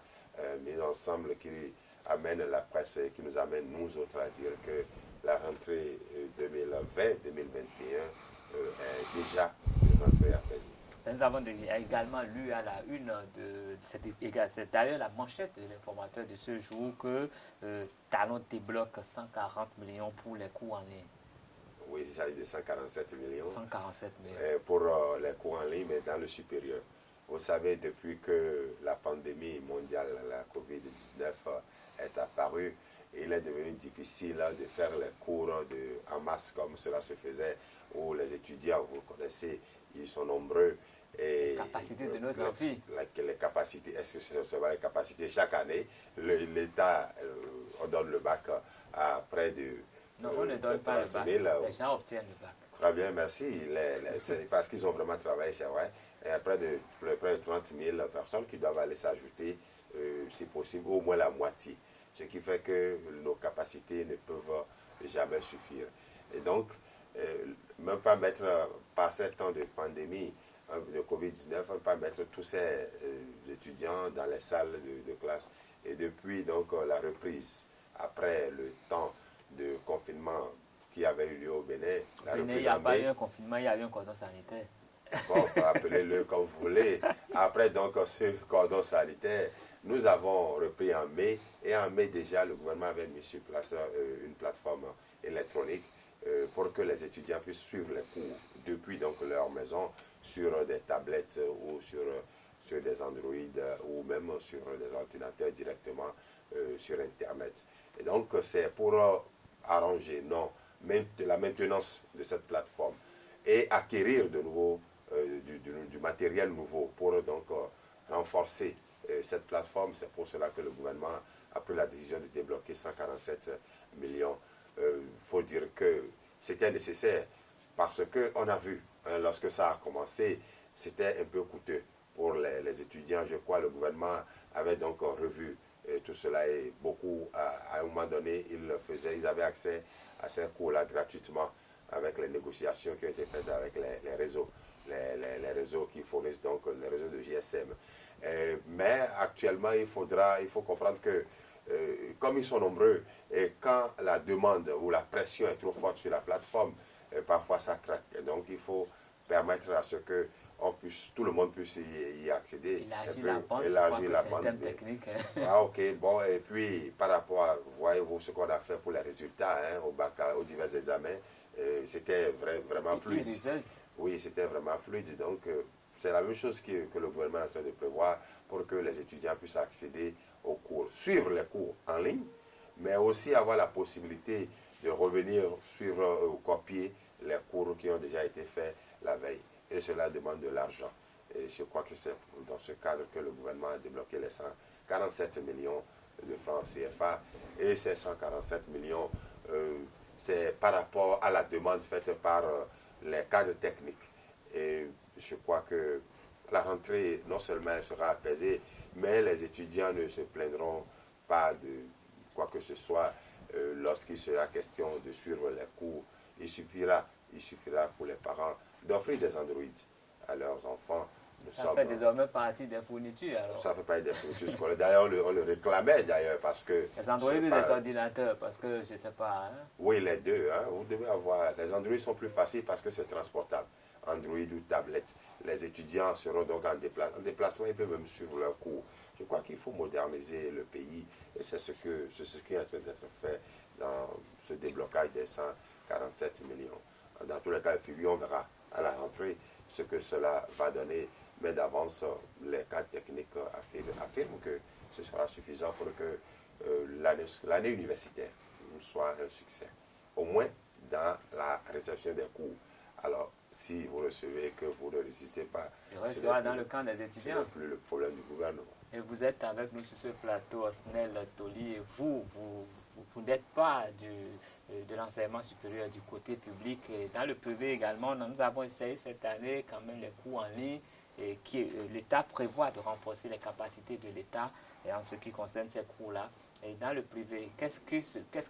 mis ensemble qui amène la presse et qui nous amène, nous autres, à dire que la rentrée 2020-2021 est déjà une rentrée apaisée. Nous avons également lu à la une c'est d'ailleurs la manchette de l'Informateur de ce jour que Talon débloque 140 millions pour les cours en ligne. Oui, il s'agit de 147 millions. 147 millions. Pour les cours en ligne, mais dans le supérieur. Vous savez, depuis que la pandémie mondiale, la COVID-19, est apparue, il est devenu difficile de faire les cours en masse comme cela se faisait, où les étudiants, vous connaissez, ils sont nombreux. Et les capacités de nos amphis. Les capacités, est-ce que ce sont les capacités? Chaque année, l'État, on donne le bac à près de... Non, on ne donne pas le bac, les gens obtiennent le bac. Très bien, merci. Parce qu'ils ont vraiment travaillé, c'est vrai. Et près de 30 000 personnes qui doivent aller s'ajouter, si possible, au moins la moitié. Ce qui fait que nos capacités ne peuvent jamais suffire. Et donc, même pas mettre, par ces temps de pandémie, de Covid-19, pas mettre tous ces étudiants dans les salles de classe. Et depuis donc la reprise, après le temps de confinement qui avait eu lieu au Bénin, il n'y a pas eu un confinement, il y a eu un cordon sanitaire. Bon, appelez-le comme vous voulez. Après donc ce cordon sanitaire, nous avons repris en mai, et en mai déjà, le gouvernement avait mis sur place une plateforme électronique pour que les étudiants puissent suivre les cours depuis donc leur maison sur des tablettes ou sur des Android ou même sur des ordinateurs directement sur Internet. Et donc, c'est pour arranger la maintenance de cette plateforme et acquérir de nouveau du matériel nouveau pour donc renforcer cette plateforme. C'est pour cela que le gouvernement a pris la décision de débloquer 147 millions. Faut dire que c'était nécessaire parce qu'on a vu, hein, lorsque ça a commencé, c'était un peu coûteux pour les étudiants. Je crois le gouvernement avait donc revu tout cela et beaucoup, à un moment donné, ils avaient accès à ces cours-là gratuitement avec les négociations qui ont été faites avec les réseaux, les réseaux qui fournissent donc les réseaux de GSM. Mais actuellement, il faut comprendre que comme ils sont nombreux, et quand la demande ou la pression est trop forte sur la plateforme, parfois ça craque. Et donc il faut permettre à ce que tout le monde puisse y accéder. Élargir la bande. Technique, hein. Ah ok, bon, et puis par rapport à, voyez-vous ce qu'on a fait pour les résultats, hein, aux divers examens, c'était vraiment fluide. Oui, c'était vraiment fluide. Donc c'est la même chose que le gouvernement est en train de prévoir pour que les étudiants puissent accéder aux cours, suivre les cours en ligne, mais aussi avoir la possibilité de revenir suivre ou copier les cours qui ont déjà été faits la veille. Et cela demande de l'argent. Et je crois que c'est dans ce cadre que le gouvernement a débloqué les 147 millions de francs CFA. Et ces 147 millions, c'est par rapport à la demande faite par les cadres techniques. Et je crois que la rentrée, non seulement sera apaisée, mais les étudiants ne se plaindront pas de quoi que ce soit lorsqu'il sera question de suivre les cours. Il suffira pour les parents d'offrir des Android à leurs enfants. Ça fait désormais partie des fournitures. Alors. Ça fait partie des fournitures scolaires. D'ailleurs, on le réclamait d'ailleurs parce que... Les Android ou des ordinateurs, parce que je ne sais pas. Hein? Oui, les deux. Hein, vous devez avoir... Les Android sont plus faciles parce que c'est transportable. Android ou tablette. Les étudiants seront donc en déplacement, ils peuvent même suivre leurs cours. Je crois qu'il faut moderniser le pays et c'est ce qui est en train d'être fait dans ce déblocage des 147 millions. Dans tous les cas, on verra à la rentrée ce que cela va donner, mais d'avance, les cadres techniques affirment que ce sera suffisant pour que l'année universitaire soit un succès, au moins dans la réception des cours. Alors, si vous recevez que vous ne résistez pas, ce sera dans le camp des étudiants. Ce n'est plus le problème du gouvernement. Et vous êtes avec nous sur ce plateau, Osnel Toli, et vous n'êtes pas de l'enseignement supérieur du côté public. Et dans le privé également, nous avons essayé cette année quand même les cours en ligne et l'État prévoit de renforcer les capacités de l'État en ce qui concerne ces cours-là. Et dans le privé, qu'est-ce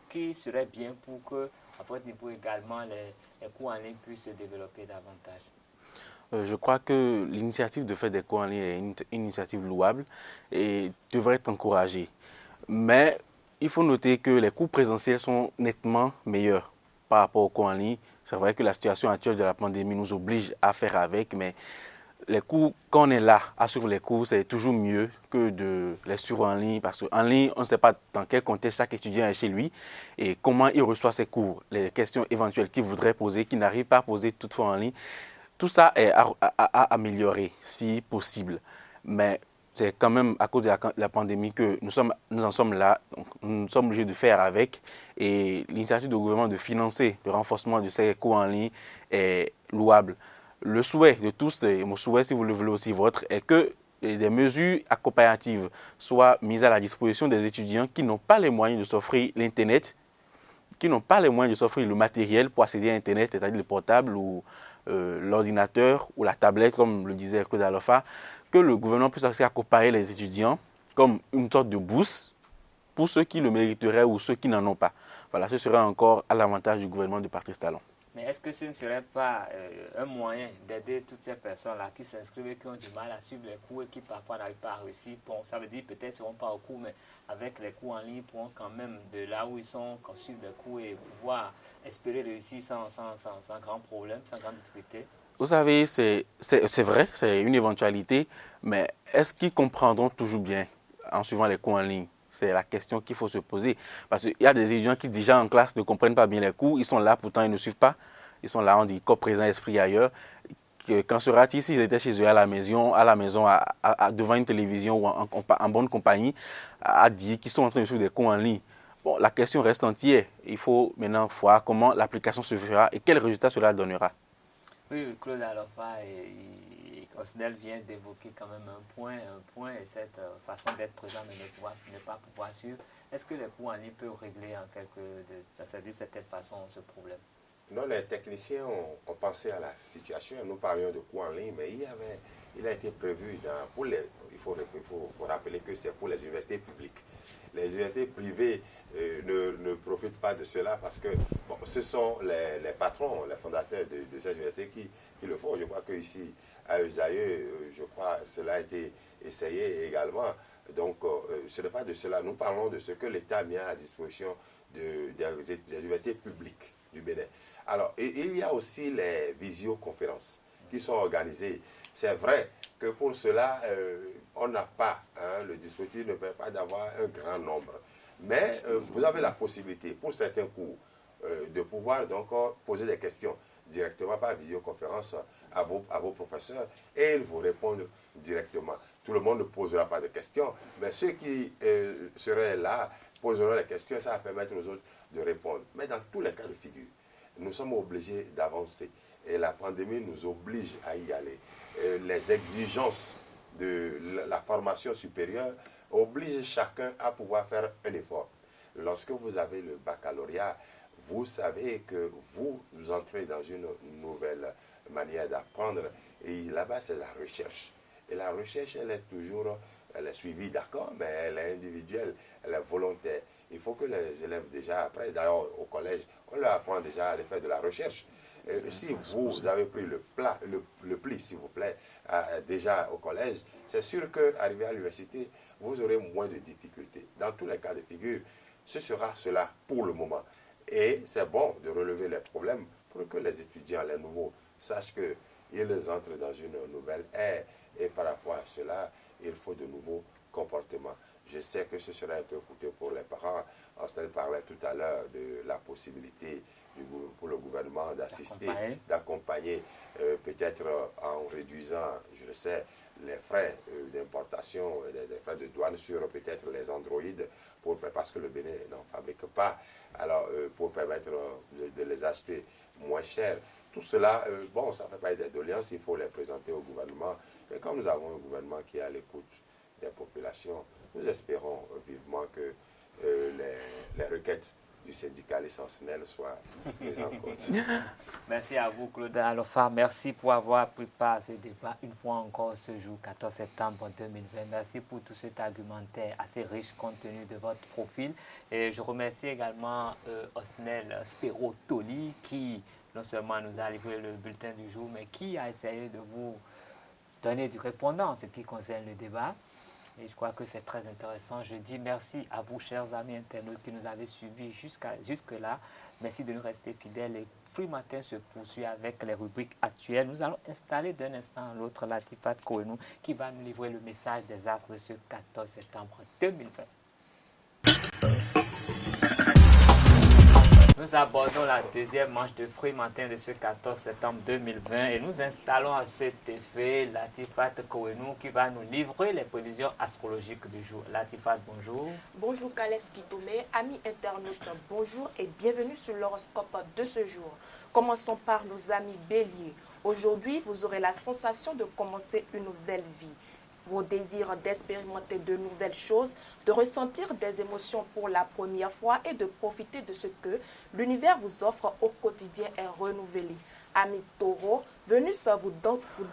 qui serait bien pour que, à votre niveau également, les cours en ligne puissent se développer davantage? Je crois que l'initiative de faire des cours en ligne est une initiative louable et devrait être encouragée. Mais il faut noter que les cours présentiels sont nettement meilleurs par rapport aux cours en ligne. C'est vrai que la situation actuelle de la pandémie nous oblige à faire avec, mais les cours, quand on est là à suivre les cours, c'est toujours mieux que de les suivre en ligne, parce qu'en ligne, on ne sait pas dans quel contexte chaque étudiant est chez lui et comment il reçoit ses cours, les questions éventuelles qu'il voudrait poser, qu'il n'arrive pas à poser toutefois en ligne. Tout ça est à améliorer si possible, mais c'est quand même à cause de la pandémie que nous en sommes là, donc nous sommes obligés de faire avec, et l'initiative du gouvernement de financer le renforcement de ces cours en ligne est louable. Le souhait de tous, et mon souhait si vous le voulez aussi votre, est que des mesures accompagnatives soient mises à la disposition des étudiants qui n'ont pas les moyens de s'offrir l'Internet, qui n'ont pas les moyens de s'offrir le matériel pour accéder à Internet, c'est-à-dire le portable ou l'ordinateur ou la tablette, comme le disait Claude Alofa, que le gouvernement puisse aussi accompagner les étudiants comme une sorte de bourse pour ceux qui le mériteraient ou ceux qui n'en ont pas. Voilà, ce serait encore à l'avantage du gouvernement de Patrice Talon. Mais est-ce que ce ne serait pas un moyen d'aider toutes ces personnes-là qui s'inscrivent et qui ont du mal à suivre les cours et qui parfois n'arrivent pas à réussir? Bon, ça veut dire peut-être qu'ils ne seront pas au cours, mais avec les cours en ligne, ils pourront quand même, de là où ils sont, suivre les cours et pouvoir espérer réussir sans grand problème, sans grande difficulté. Vous savez, c'est vrai, c'est une éventualité, mais est-ce qu'ils comprendront toujours bien en suivant les cours en ligne? C'est la question qu'il faut se poser. Parce qu'il y a des étudiants qui déjà en classe ne comprennent pas bien les cours, ils sont là, pourtant ils ne suivent pas. Ils sont là, on dit corps présent, esprit ailleurs. Qu'en sera-t-il s'ils étaient chez eux à la maison devant une télévision ou en bonne compagnie, à dire qu'ils sont en train de suivre des cours en ligne? Bon, la question reste entière. Il faut maintenant voir comment l'application se fera et quels résultats cela donnera. Oui, Claude Alofa et Osnel vient d'évoquer quand même un point et cette façon d'être présent de ne pas pouvoir suivre. Est-ce que les cours en ligne peuvent régler d'une certaine façon ce problème? Non, les techniciens ont pensé à la situation. Nous parlions de cours en ligne, mais il a été prévu il faut rappeler que c'est pour les universités publiques. Les universités privées ne profitent pas de cela parce que ce sont les patrons, les fondateurs de ces universités qui le font. Je crois qu'ici, à Esaïe, cela a été essayé également. Donc, ce n'est pas de cela. Nous parlons de ce que l'État a mis à la disposition des universités publiques du Bénin. Alors, il y a aussi les visioconférences qui sont organisées. C'est vrai que pour cela, on n'a pas, le dispositif ne permet pas d'avoir un grand nombre. Mais vous avez la possibilité, pour certains cours, de pouvoir donc poser des questions directement par visioconférence à vos professeurs et ils vous répondent directement. Tout le monde ne posera pas de questions, mais ceux qui seraient là poseront les questions, ça va permettre aux autres de répondre. Mais dans tous les cas de figure, nous sommes obligés d'avancer et la pandémie nous oblige à y aller. Les exigences de la formation supérieure obligent chacun à pouvoir faire un effort. Lorsque vous avez le baccalauréat, vous savez que vous entrez dans une nouvelle manière d'apprendre et là-bas c'est la recherche. Et la recherche, elle est suivie, d'accord, mais elle est individuelle, elle est volontaire. Il faut que les élèves déjà, après, d'ailleurs au collège, on leur apprend déjà à aller faire de la recherche. Si vous avez pris le pli, s'il vous plaît, déjà au collège, c'est sûr qu'arrivé à l'université, vous aurez moins de difficultés. Dans tous les cas de figure, ce sera cela pour le moment. Et c'est bon de relever les problèmes pour que les étudiants, les nouveaux, sachent qu'ils entrent dans une nouvelle ère. Et par rapport à cela, il faut de nouveaux comportements. Je sais que ce serait un peu coûteux pour les parents. Anstel parlait tout à l'heure de la possibilité pour le gouvernement d'assister, d'accompagner, peut-être en réduisant, je le sais, les frais d'importation, les frais de douane sur peut-être les androïdes, parce que le Bénin n'en fabrique pas, alors pour permettre de les acheter moins cher. Tout cela, bon, ça ne fait pas des doléances, il faut les présenter au gouvernement. Et comme nous avons un gouvernement qui est à l'écoute des populations, nous espérons vivement que les requêtes du syndicat essentiel soient prises en compte. Merci à vous, Claude Alofa. Merci pour avoir pris part à ce débat une fois encore ce jour, 14 septembre 2020. Merci pour tout cet argumentaire assez riche compte tenu de votre profil. Et je remercie également Osnel Spero-Toli qui non seulement nous a livré le bulletin du jour, mais qui a essayé de vous donner du répondant en ce qui concerne le débat. Et je crois que c'est très intéressant. Je dis merci à vous, chers amis internautes, qui nous avez suivis jusque-là. Merci de nous rester fidèles. Et Free Matin se poursuit avec les rubriques actuelles. Nous allons installer d'un instant à l'autre Latifat Kouenou qui va nous livrer le message des astres de ce 14 septembre 2020. Nous abordons la deuxième manche de Free Matin de ce 14 septembre 2020 et nous installons à cet effet Latifat Kouenou qui va nous livrer les prévisions astrologiques du jour. Latifat, bonjour. Bonjour Kales Kitome, amis internautes, bonjour et bienvenue sur l'horoscope de ce jour. Commençons par nos amis béliers. Aujourd'hui, vous aurez la sensation de commencer une nouvelle vie. Vos désirs d'expérimenter de nouvelles choses, de ressentir des émotions pour la première fois et de profiter de ce que l'univers vous offre au quotidien est renouvelé. Amis taureaux, Vénus vous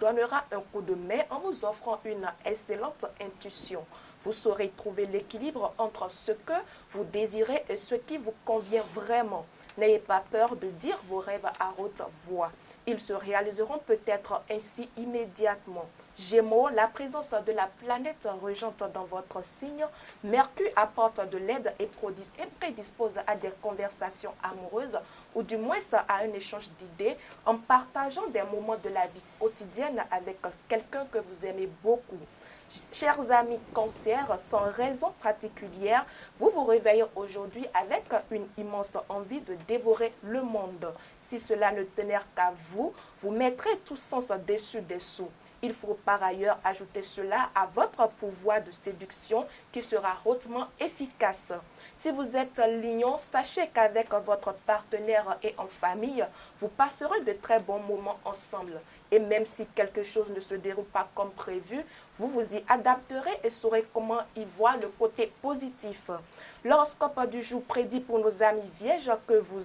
donnera un coup de main en vous offrant une excellente intuition. Vous saurez trouver l'équilibre entre ce que vous désirez et ce qui vous convient vraiment. N'ayez pas peur de dire vos rêves à haute voix. Ils se réaliseront peut-être ainsi immédiatement. Gémeaux, la présence de la planète régente dans votre signe, Mercure apporte de l'aide et prédispose à des conversations amoureuses ou du moins à un échange d'idées en partageant des moments de la vie quotidienne avec quelqu'un que vous aimez beaucoup. Chers amis Cancer, sans raison particulière, vous vous réveillez aujourd'hui avec une immense envie de dévorer le monde. Si cela ne tenait qu'à vous, vous mettrez tout sens dessus dessous. Il faut par ailleurs ajouter cela à votre pouvoir de séduction qui sera hautement efficace. Si vous êtes lion, sachez qu'avec votre partenaire et en famille, vous passerez de très bons moments ensemble. Et même si quelque chose ne se déroule pas comme prévu, vous vous y adapterez et saurez comment y voir le côté positif. L'horoscope du jour prédit pour nos amis vierges que vous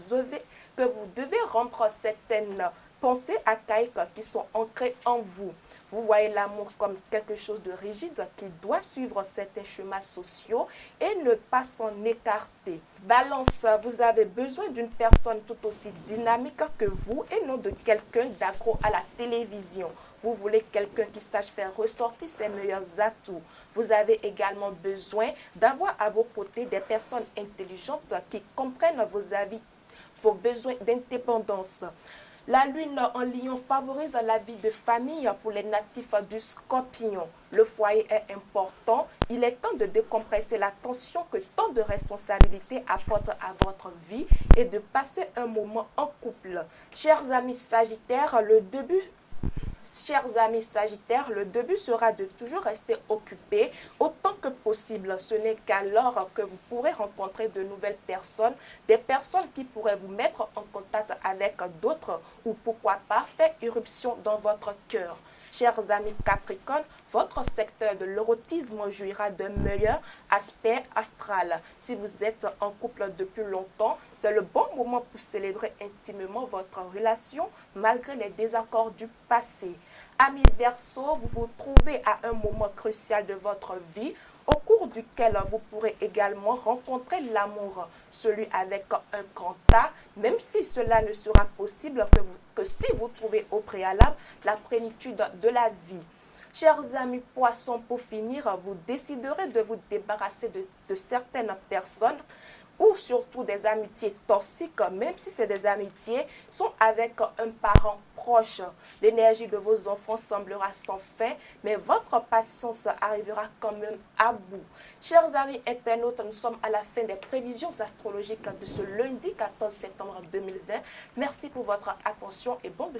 devez rompre certaines pensées archaïques qui sont ancrées en vous. Vous voyez l'amour comme quelque chose de rigide qui doit suivre certains chemins sociaux et ne pas s'en écarter. Balance, vous avez besoin d'une personne tout aussi dynamique que vous et non de quelqu'un d'accro à la télévision. Vous voulez quelqu'un qui sache faire ressortir ses meilleurs atouts. Vous avez également besoin d'avoir à vos côtés des personnes intelligentes qui comprennent vos avis, vos besoins d'indépendance. La lune en lion favorise la vie de famille pour les natifs du Scorpion. Le foyer est important. Il est temps de décompresser la tension que tant de responsabilités apportent à votre vie et de passer un moment en couple. Chers amis Sagittaires, le début sera de toujours rester occupé autant que possible. Ce n'est qu'alors que vous pourrez rencontrer de nouvelles personnes, des personnes qui pourraient vous mettre en contact avec d'autres ou pourquoi pas faire irruption dans votre cœur. Chers amis Capricorne, votre secteur de l'érotisme jouira de meilleurs aspects astrales. Si vous êtes en couple depuis longtemps, c'est le bon moment pour célébrer intimement votre relation malgré les désaccords du passé. Amis Verseau, vous vous trouvez à un moment crucial de votre vie au cours duquel vous pourrez également rencontrer l'amour, celui avec un grand A, même si cela ne sera possible que si vous trouvez au préalable la plénitude de la vie. Chers amis Poissons, pour finir, vous déciderez de vous débarrasser de certaines personnes ou surtout des amitiés toxiques, même si c'est des amitiés, sont avec un parent proche. L'énergie de vos enfants semblera sans fin, mais votre patience arrivera quand même à bout. Chers amis internautes, nous sommes à la fin des prévisions astrologiques de ce lundi 14 septembre 2020. Merci pour votre attention et bon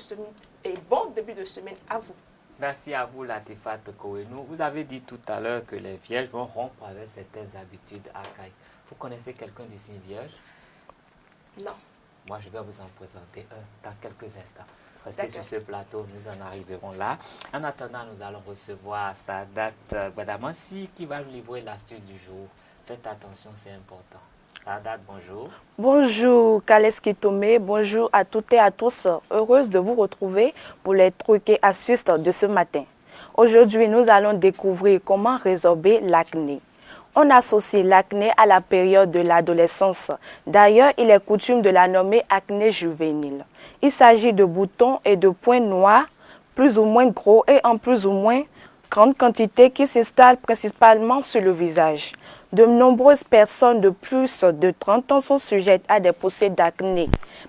début de semaine à vous. Merci à vous, Latifat Kouenou. Vous avez dit tout à l'heure que les vierges vont rompre avec certaines habitudes archaïques. Vous connaissez quelqu'un du signe vierge? Non. Moi, je vais vous en présenter un dans quelques instants. Restez sur ce plateau, nous en arriverons là. En attendant, nous allons recevoir Sadat Badamassi qui va nous livrer l'astuce du jour. Faites attention, c'est important. Sadat, bonjour. Bonjour Kaleski Tomé, bonjour à toutes et à tous. Heureuse de vous retrouver pour les trucs et astuces de ce matin. Aujourd'hui, nous allons découvrir comment résorber l'acné. On associe l'acné à la période de l'adolescence. D'ailleurs, il est coutume de la nommer acné juvénile. Il s'agit de boutons et de points noirs, plus ou moins gros et en plus ou moins grande quantité qui s'installent principalement sur le visage. De nombreuses personnes de plus de 30 ans sont sujettes à des poussées d'acné,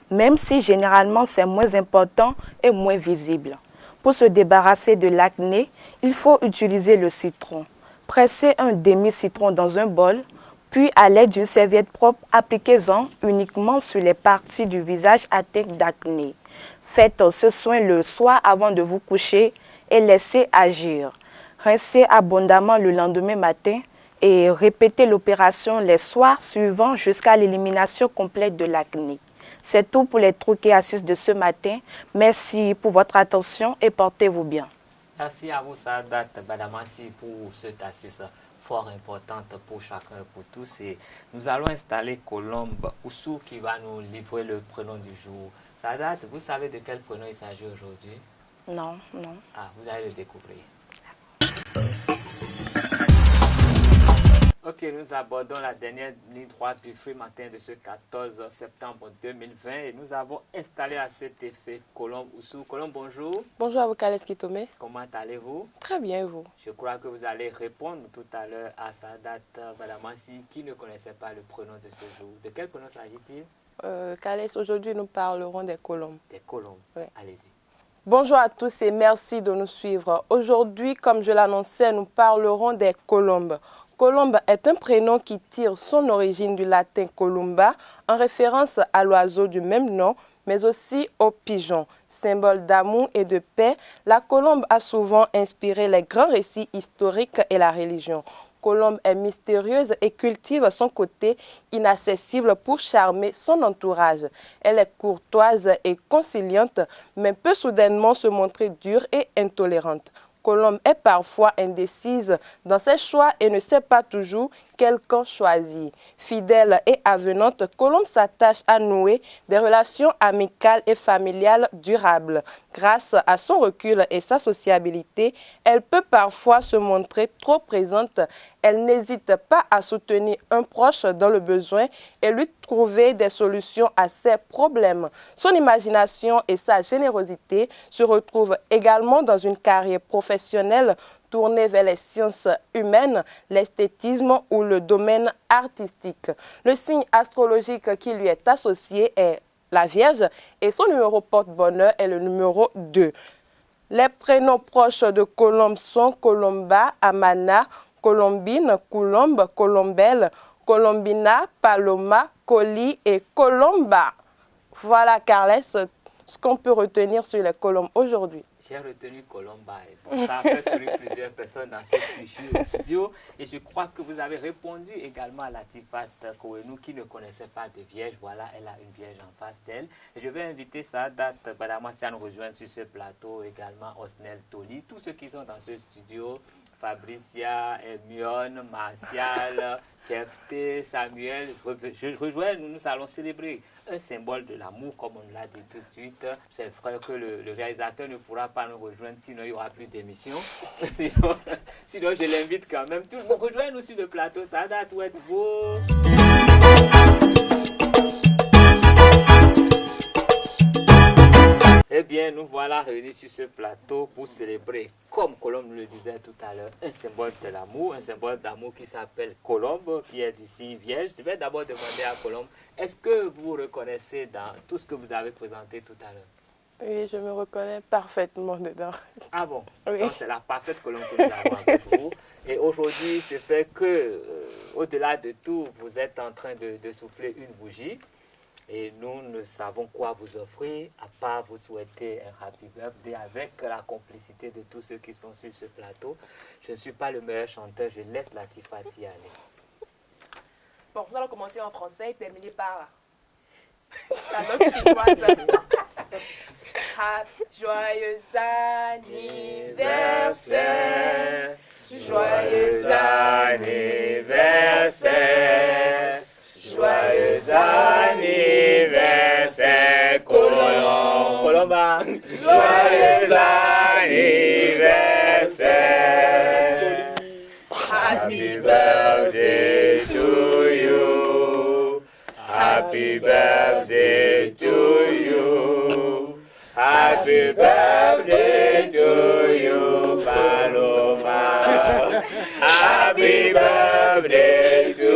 même si généralement c'est moins important et moins visible. Pour se débarrasser de l'acné, il faut utiliser le citron. Pressez un demi-citron dans un bol, puis à l'aide d'une serviette propre, appliquez-en uniquement sur les parties du visage atteintes d'acné. Faites ce soin le soir avant de vous coucher et laissez agir. Rincez abondamment le lendemain matin et répétez l'opération les soirs suivants jusqu'à l'élimination complète de l'acné. C'est tout pour les trucs et astuces de ce matin. Merci pour votre attention et portez-vous bien. Merci à vous, Sadat Badamassi, pour cette astuce fort importante pour chacun et pour tous. Et nous allons installer Colombe Oussou qui va nous livrer le prénom du jour. Sadat, vous savez de quel prénom il s'agit aujourd'hui? Non, non. Ah, vous allez le découvrir. Ok, nous abordons la dernière ligne droite du Free Matin de ce 14 septembre 2020 et nous avons installé à cet effet Colombe Oussou. Colombe, bonjour. Bonjour à vous, Kaleski Tomé. Comment allez-vous? Très bien, vous. Je crois que vous allez répondre tout à l'heure à Sadat Badamassi qui ne connaissait pas le prénom de ce jour. De quel prénom s'agit-il? Kales, aujourd'hui nous parlerons des colombes. Des colombes, oui. Allez-y. Bonjour à tous et merci de nous suivre. Aujourd'hui, comme je l'annonçais, nous parlerons des colombes. Colombe est un prénom qui tire son origine du latin columba, en référence à l'oiseau du même nom, mais aussi au pigeon. Symbole d'amour et de paix, la colombe a souvent inspiré les grands récits historiques et la religion. Colombe est mystérieuse et cultive son côté inaccessible pour charmer son entourage. Elle est courtoise et conciliante, mais peut soudainement se montrer dure et intolérante. Colombe est parfois indécise dans ses choix et ne sait pas toujours quel camp choisir. Fidèle et avenante, Colombe s'attache à nouer des relations amicales et familiales durables. Grâce à son recul et sa sociabilité, elle peut parfois se montrer trop présente. Elle n'hésite pas à soutenir un proche dans le besoin et lui trouver des solutions à ses problèmes. Son imagination et sa générosité se retrouvent également dans une carrière professionnelle tournée vers les sciences humaines, l'esthétisme ou le domaine artistique. Le signe astrologique qui lui est associé est la Vierge et son numéro porte-bonheur est le numéro 2. Les prénoms proches de Colombe sont Colomba, Amana, Colombine, Coulombe, Colombelle, Colombina, Paloma, Coli et Colomba. Voilà, Carles, ce qu'on peut retenir sur les colombes aujourd'hui. J'ai retenu Colomba. Bon, ça a fait sourire plusieurs personnes dans ce studio. Et je crois que vous avez répondu également à Latifat Kouenou qui ne connaissait pas de vierge. Voilà, elle a une vierge en face d'elle. Et je vais inviter Sadat Badamasi à nous rejoindre sur ce plateau. Également Osnel Toli. Tous ceux qui sont dans ce studio. Fabricia, Hermione, Martial, Chefté, Samuel, rejoignez-nous, nous allons célébrer un symbole de l'amour, comme on l'a dit tout de suite. C'est vrai que le réalisateur ne pourra pas nous rejoindre, sinon il n'y aura plus d'émission. sinon, je l'invite quand même. Tout le monde, rejoignez-nous sur le plateau. Sadat, où êtes-vous? Eh bien, nous voilà réunis sur ce plateau pour célébrer, comme Colombe nous le disait tout à l'heure, un symbole de l'amour, un symbole d'amour qui s'appelle Colombe, qui est du signe Vierge. Je vais d'abord demander à Colombe, est-ce que vous vous reconnaissez dans tout ce que vous avez présenté tout à l'heure? Oui, je me reconnais parfaitement dedans. Ah bon? Oui. Donc c'est la parfaite Colombe que nous avons avec vous. Et aujourd'hui, ce fait que, au-delà de tout, vous êtes en train de souffler une bougie. Et nous ne savons quoi vous offrir, à part vous souhaiter un happy birthday avec la complicité de tous ceux qui sont sur ce plateau. Je ne suis pas le meilleur chanteur, je laisse Latifati aller. Bon, nous allons commencer en français et terminer par la note chinoise. Joyeux anniversaire, joyeux anniversaire. Joyeux anniversaire, Colomba. Joyeux anniversaire. Happy birthday to you. Happy birthday to you. Happy birthday to you, Paloma. Happy birthday to you.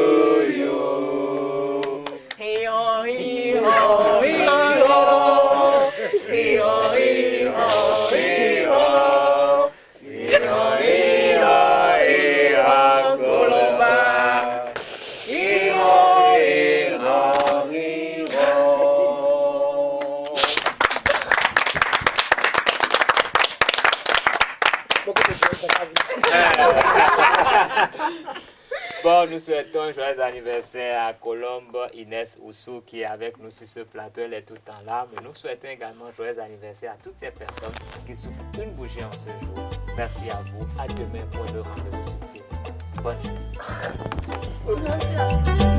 Bon, nous souhaitons un joyeux anniversaire à Colombe Inès Oussou qui est avec nous sur ce plateau. Elle est tout le temps là. Mais nous souhaitons également un joyeux anniversaire à toutes ces personnes qui souffrent une bougie en ce jour. Merci à vous. À demain pour le rendez-vous. Bonne journée.